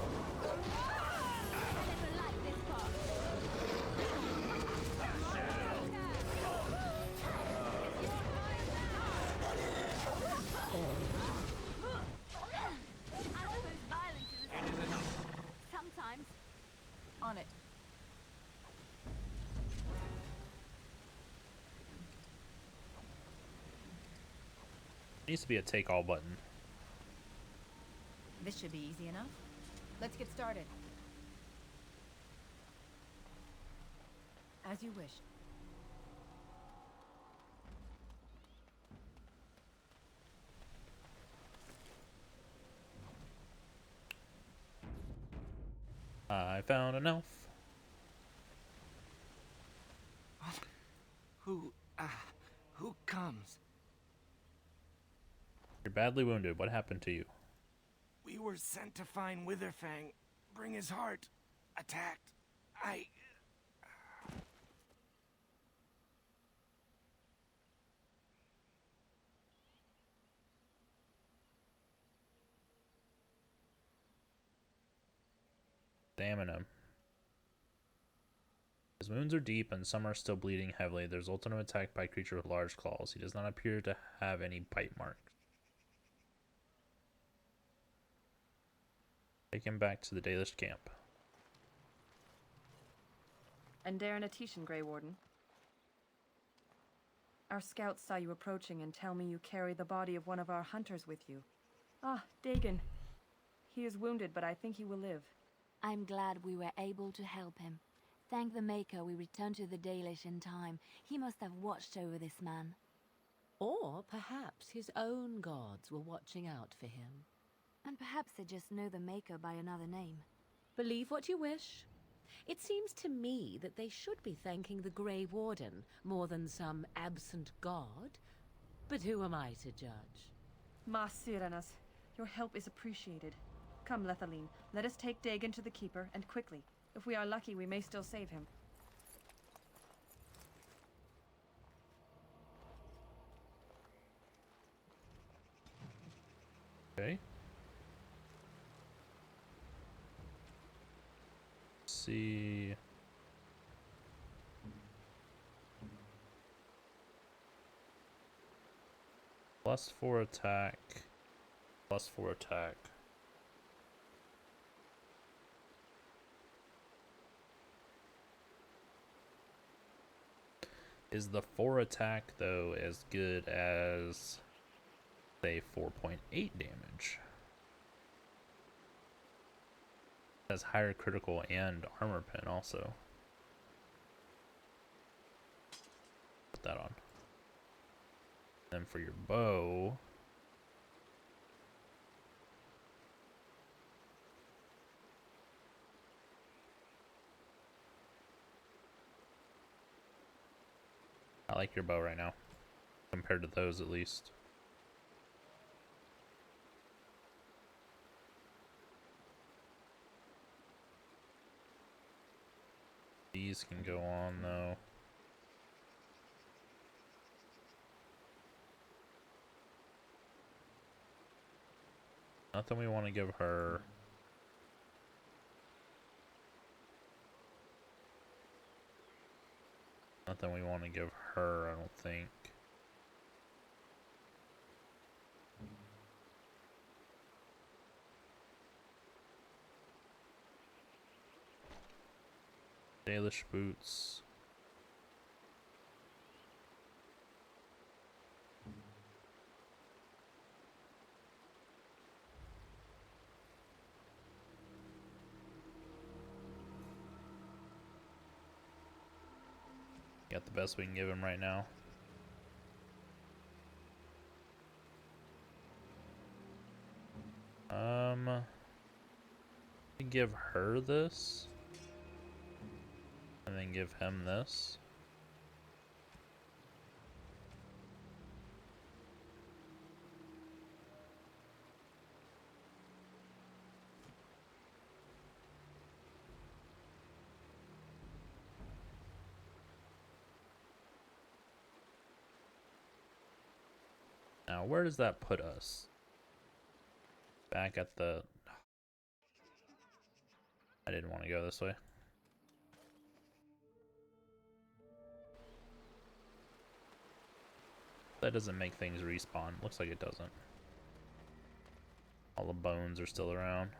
Sometimes. On it. Needs to be a take all button. This should be easy enough. Let's get started. As you wish. I found an elf. Who comes? You're badly wounded. What happened to you? We were sent to find Witherfang, bring his heart. Attacked. Examine him. His wounds are deep and some are still bleeding heavily. The result of an attack by a creature with large claws. He does not appear to have any bite marks. Take him back to the Dalish camp. And Darren Atishan, Grey Warden. Our scouts saw you approaching and tell me you carry the body of one of our hunters with you. Ah, Dagon. He is wounded, but I think he will live. I'm glad we were able to help him. Thank the Maker we returned to the Dalish in time. He must have watched over this man. Or perhaps his own gods were watching out for him. And perhaps they just know the Maker by another name. Believe what you wish. It seems to me that they should be thanking the Grey Warden more than some absent god. But who am I to judge? Ma Sirenas, your help is appreciated. Come, Lethaline, let us take Dagon to the Keeper, and quickly. If we are lucky, we may still save him. Okay. Let's see. +4 attack. +4 attack. Is the 4 attack, though, as good as Say 4.8 damage. Has higher critical and armor pen also. Put that on. Then for your bow, I like your bow right now, compared to those at least. These can go on though. Nothing we want to give her. Nothing we want to give her, I don't think. Dalish boots. Got the best we can give him right now. Give her this, and then give him this. Now, where does that put us? Back at the... I didn't want to go this way. That doesn't make things respawn. Looks like it doesn't. All the bones are still around.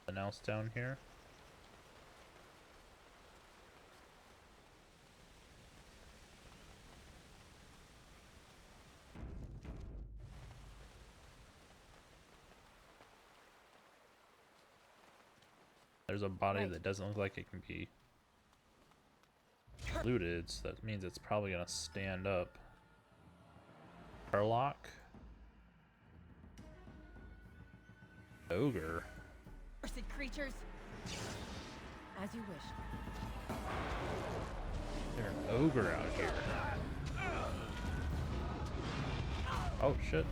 Something else down here. There's a body that doesn't look like it can be looted, so that means it's probably gonna stand up. Herlock? Ogre? Cursed creatures! As you wish. There's an ogre out here. Oh shit.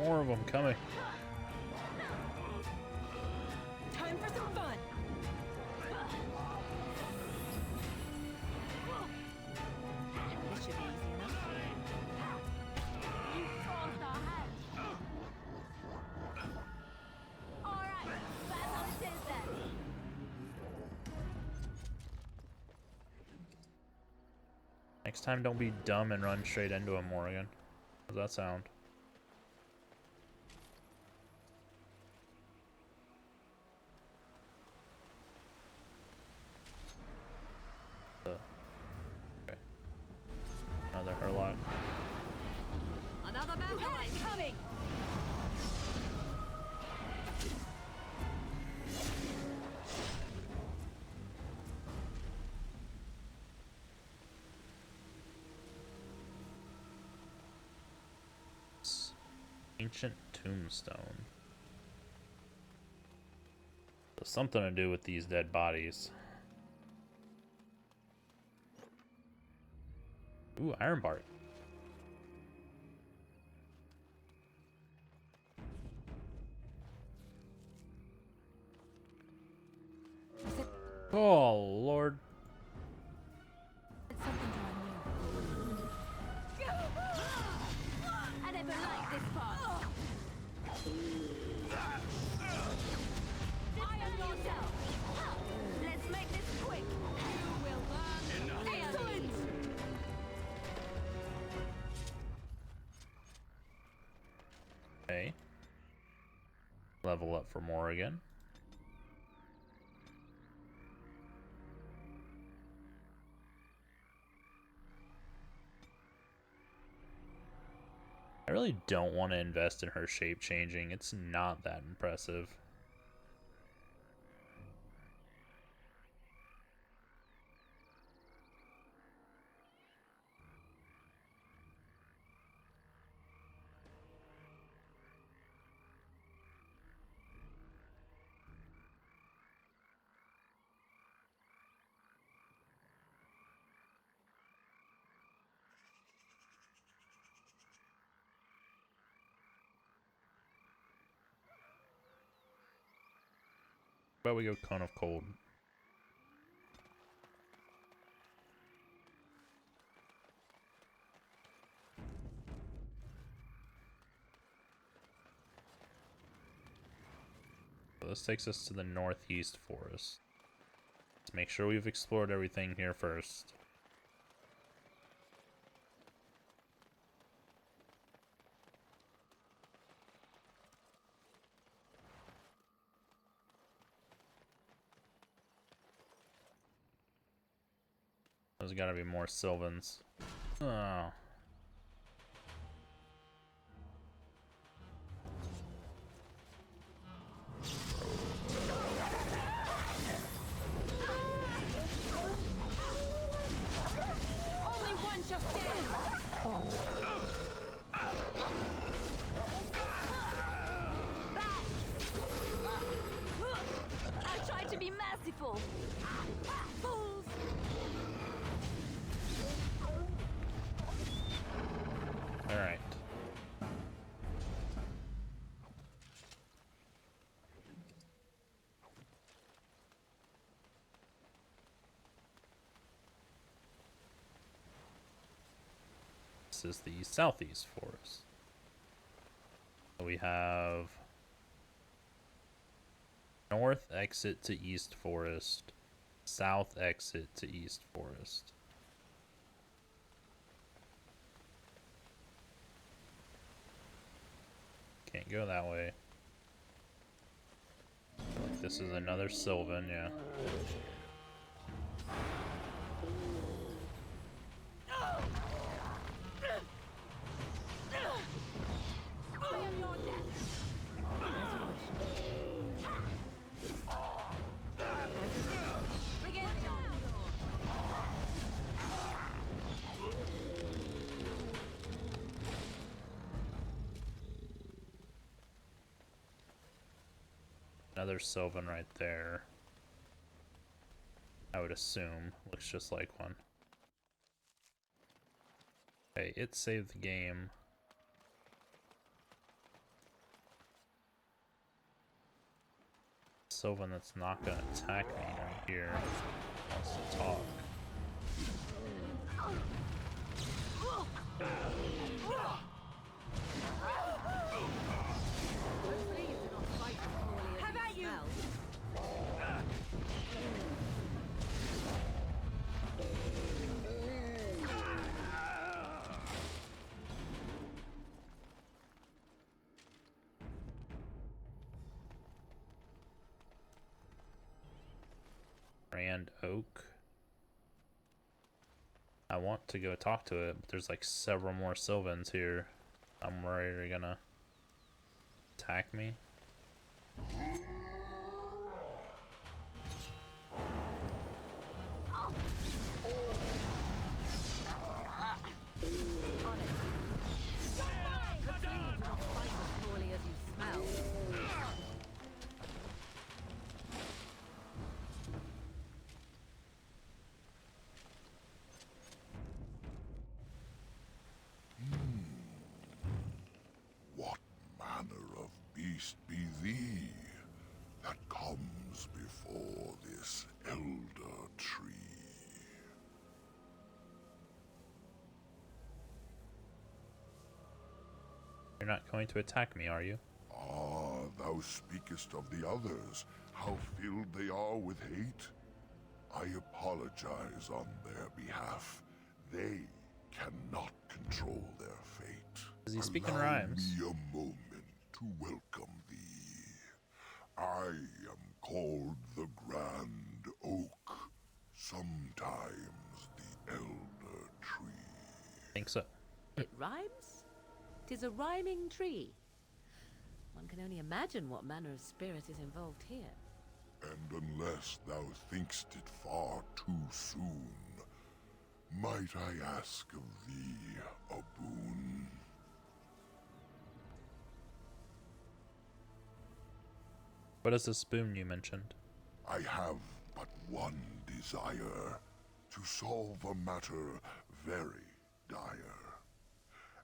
More of them coming. Time for some fun. This should be easy enough. You forced our hand. Alright, that's how it is then. Next time, don't be dumb and run straight into him, Morgan. How's that sound? Okay. Another Herlock. Another battle is coming. Ancient tombstone. So something to do with these dead bodies. Ooh, iron bark. Oh, Lord. I never liked this part. Iron yourself. Let's make this quick. You will learn. Excellent. Okay. Level up for more again. I really don't want to invest in her shape changing. It's not that impressive. But we go Cone of Cold. So this takes us to the northeast forest. Let's make sure we've explored everything here first. There's gotta be more Sylvans. Oh. Only one just dead. I tried to be merciful. Fools. All right. This is the southeast forest. We have north exit to east forest, south exit to east forest. Can't go that way. I feel like this is another Sylvan, yeah. Another Sylvan right there. I would assume. Looks just like one. Okay, it saved the game. Sylvan that's not gonna attack me right here wants to talk. How about you? Grand Oak. I want to go talk to it, but there's like several more Sylvans here. I'm worried they're gonna attack me. thee that comes before this elder tree. You're not going to attack me, are you? Ah, thou speakest of the others, how filled they are with hate. I apologize on their behalf. They cannot control their fate. Does he speak in Allow rhymes? me a moment to welcome thee. I am called the Grand Oak, sometimes the Elder Tree. Think so. It rhymes? 'Tis a rhyming tree. One can only imagine what manner of spirit is involved here. And unless thou thinkst it far too soon, might I ask of thee a boon? What is this boon you mentioned? I have but one desire, to solve a matter very dire.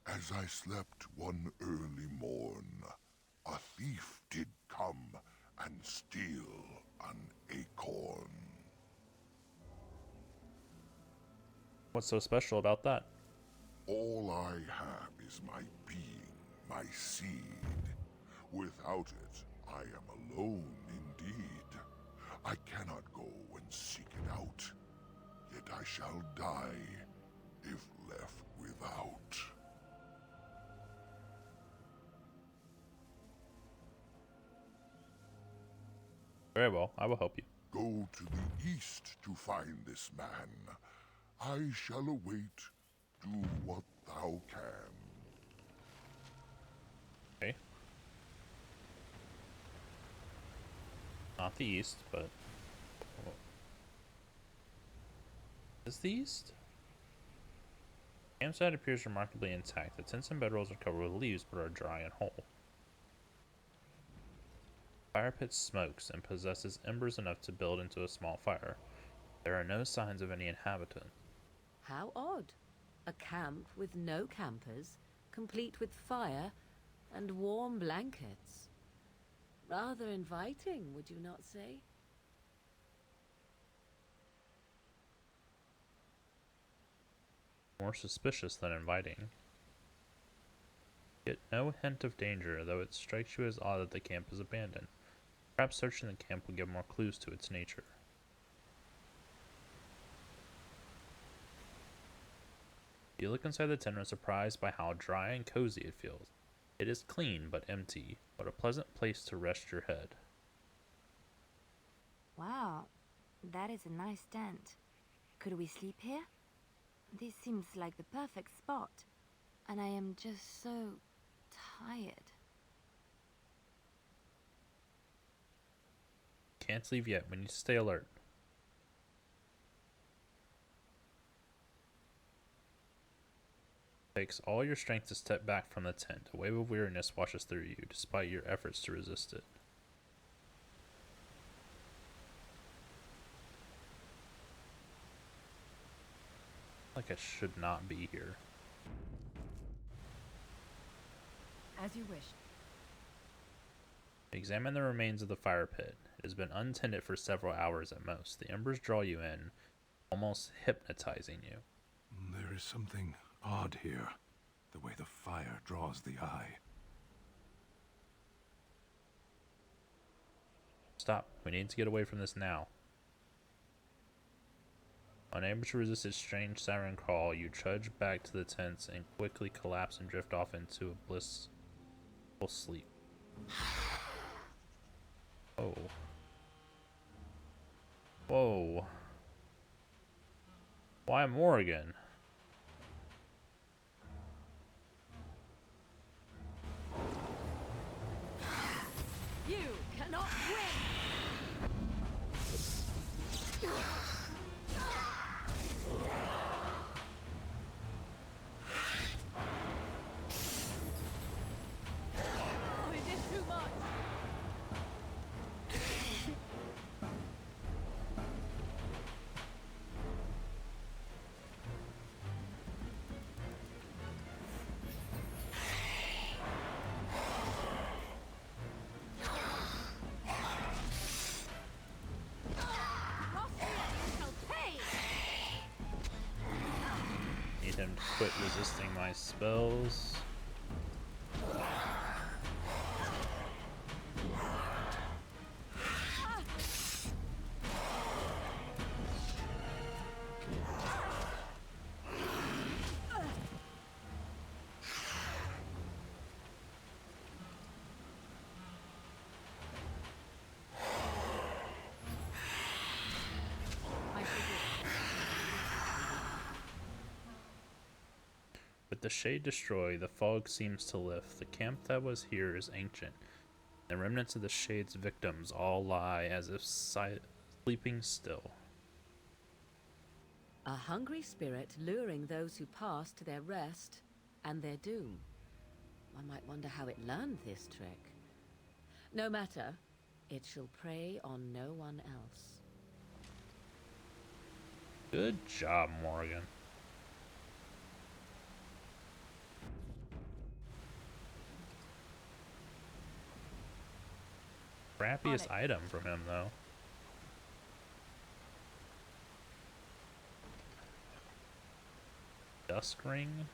As I slept one early morn, a thief did come and steal an acorn. What's so special about that? All I have is my being, my seed. Without it, I am alone indeed. I cannot go and seek it out, yet I shall die if left without. Very well, I will help you. Go to the east to find this man. I shall await. Do what thou can. Okay. Not the east, but... Is the east? The campsite appears remarkably intact. The tents and bedrolls are covered with leaves, but are dry and whole. Fire pit smokes and possesses embers enough to build into a small fire. There are no signs of any inhabitant. How odd. A camp with no campers, complete with fire and warm blankets. Rather inviting, would you not say? More suspicious than inviting. Yet no hint of danger, though it strikes you as odd that the camp is abandoned. Perhaps searching the camp will give more clues to its nature. You look inside the tent and are surprised by how dry and cozy it feels. It is clean but empty, but a pleasant place to rest your head. Wow, that is a nice tent. Could we sleep here? This seems like the perfect spot, and I am just so tired. Can't leave yet. We need to stay alert. It takes all your strength to step back from the tent. A wave of weariness washes through you, despite your efforts to resist it. Like I should not be here. As you wish. Examine the remains of the fire pit. It has been untended for several hours at most. The embers draw you in, almost hypnotizing you. There is something odd here. The way the fire draws the eye. Stop. We need to get away from this now. Unable to resist its strange siren call, you trudge back to the tents and quickly collapse and drift off into a blissful sleep. Oh. Whoa. Why Morrigan? You cannot win! Oh, is this too much? him to quit resisting my spells. With the shade destroyed, the fog seems to lift. The camp that was here is ancient. The remnants of the shade's victims all lie as if sleeping still. A hungry spirit luring those who pass to their rest and their doom. One might wonder how it learned this trick. No matter, it shall prey on no one else. Good job, Morgan. Crappiest item from him, though. Dusk ring.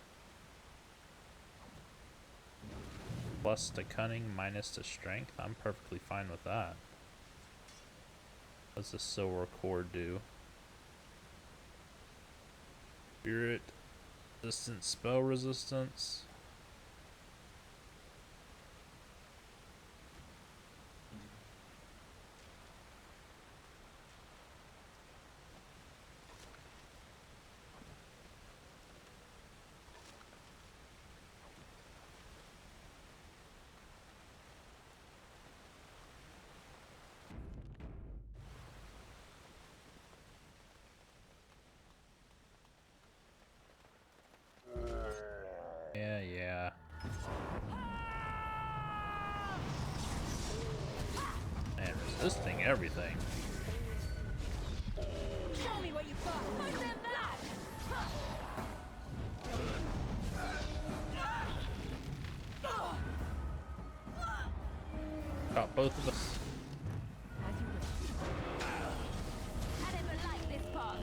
Plus to cunning, minus to strength. I'm perfectly fine with that. What's the silver cord do? Spirit resistance, spell resistance. Yeah. And resisting everything. Show me what you got. Put them back. Got both of us. I never liked this part.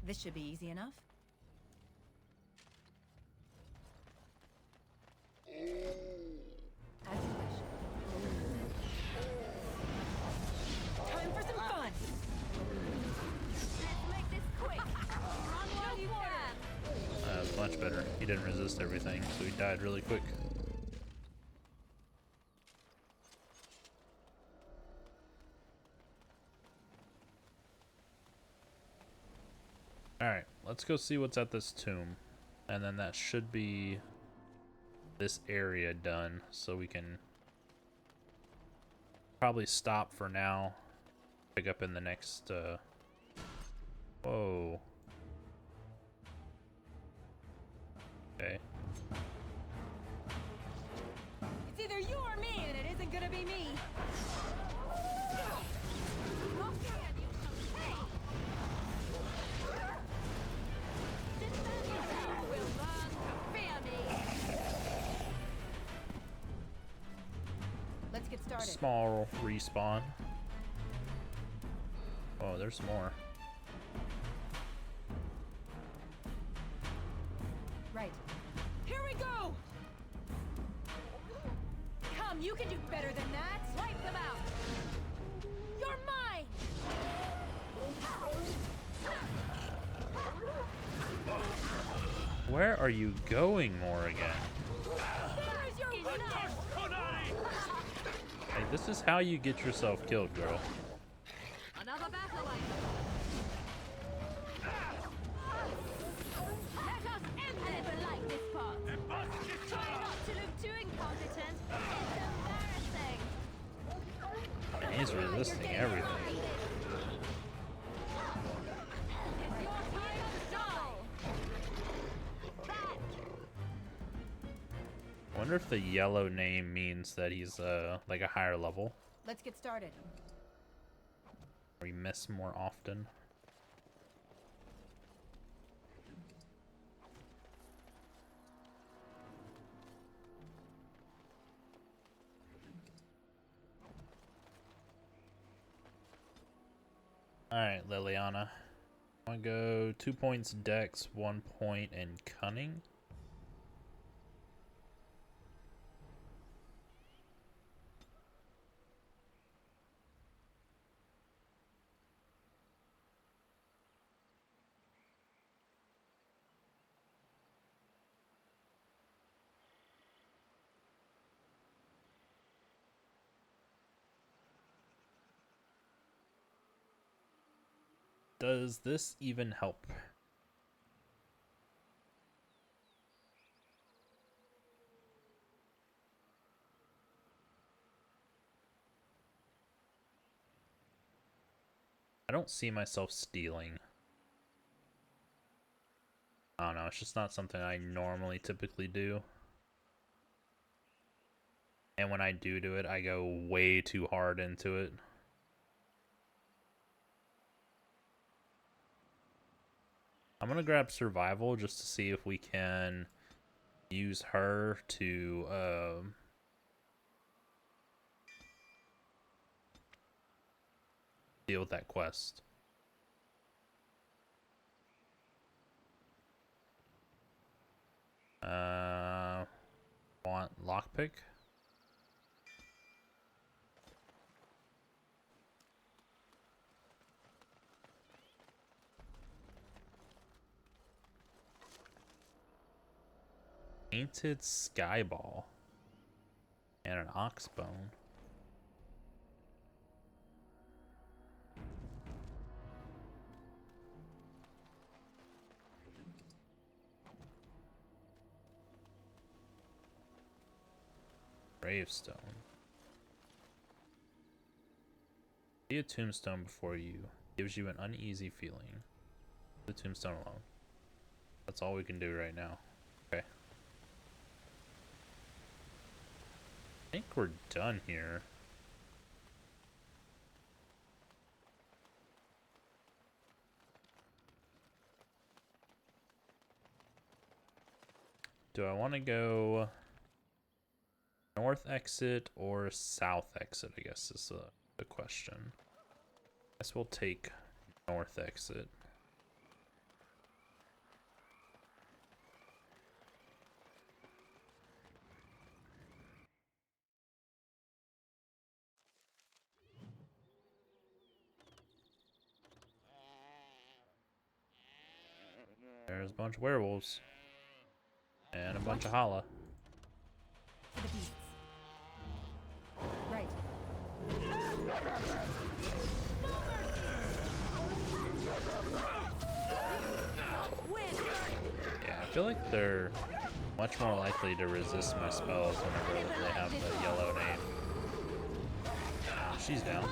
This should be easy enough. As you wish. Time for some fun. Let's make this quick. Run while you can. That was much better. He didn't resist everything, so he died really quick. Alright, let's go see what's at this tomb. And then that should be this area done, so we can probably stop for now. Pick up in the next, whoa. Okay. It's either you or me, and it isn't gonna be me. Let's get started. Small respawn. Oh, there's more. Right. Here we go. Come, you can do better than that. Wipe them out. You're mine. Where are you going, Morrigan? There's your weakness. Hey, this is how you get yourself killed, girl. Another battle away. Let us end this. I never like this part. Try not to look too incompetent. It's embarrassing. And he's resisting everything. It's your time to die. I wonder if the yellow name means that he's like a higher level, Let's get started. or he miss more often. Alright, Liliana. I go 2 points dex, 1 point in cunning. Does this even help? I don't see myself stealing. I don't know, it's just not something I normally typically do. And when I do it, I go way too hard into it. I'm gonna grab survival just to see if we can use her to deal with that quest. Want lockpick? Painted skyball and an ox bone. Gravestone. See a tombstone before you. Gives you an uneasy feeling. The tombstone alone. That's all we can do right now. Okay. I think we're done here. Do I want to go north exit or south exit, I guess is the question. I guess we'll take north exit. There's a bunch of werewolves. And a bunch of holla. For the beasts. Right. Yeah, I feel like they're much more likely to resist my spells whenever they have the yellow name. She's down.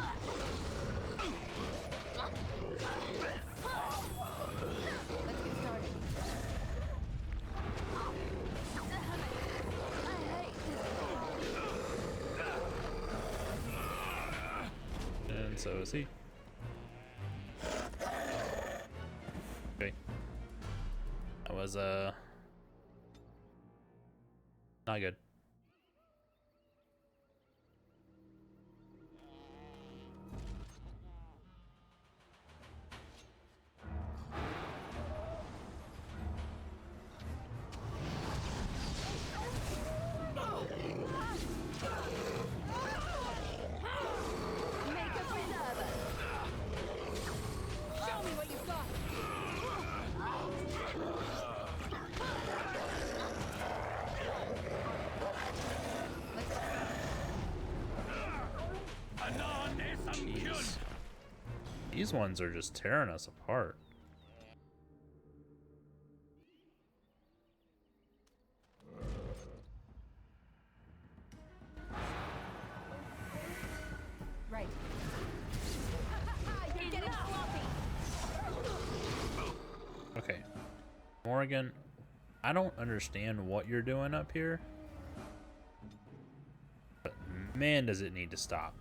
And so is he. Okay. That was not good. Jeez. These ones are just tearing us apart. Right. You're getting sloppy. Okay. Morgan, I don't understand what you're doing up here. But man, does it need to stop.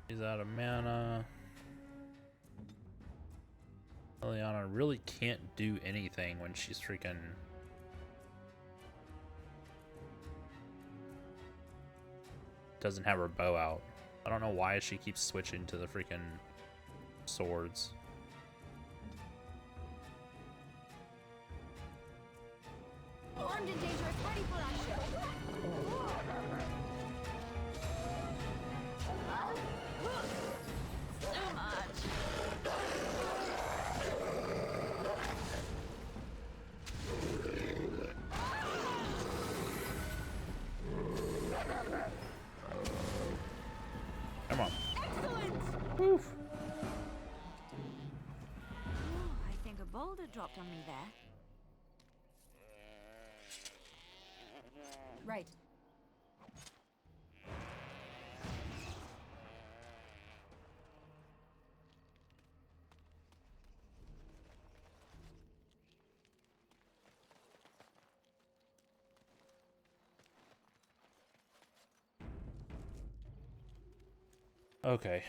He's out of mana. Liliana really can't do anything when she's freaking... doesn't have her bow out. I don't know why she keeps switching to the freaking swords. Armed and dangerous, ready for action. So much. Come on. Excellent. Woof. I think a boulder dropped on me there. Right. Okay.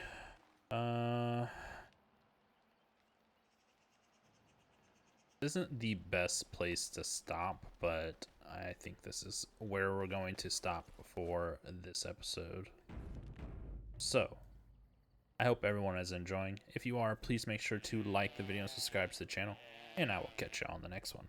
This isn't the best place to stop, but I think this is where we're going to stop for this episode. So, I hope everyone is enjoying. If you are, please make sure to like the video and subscribe to the channel, and I will catch you on the next one.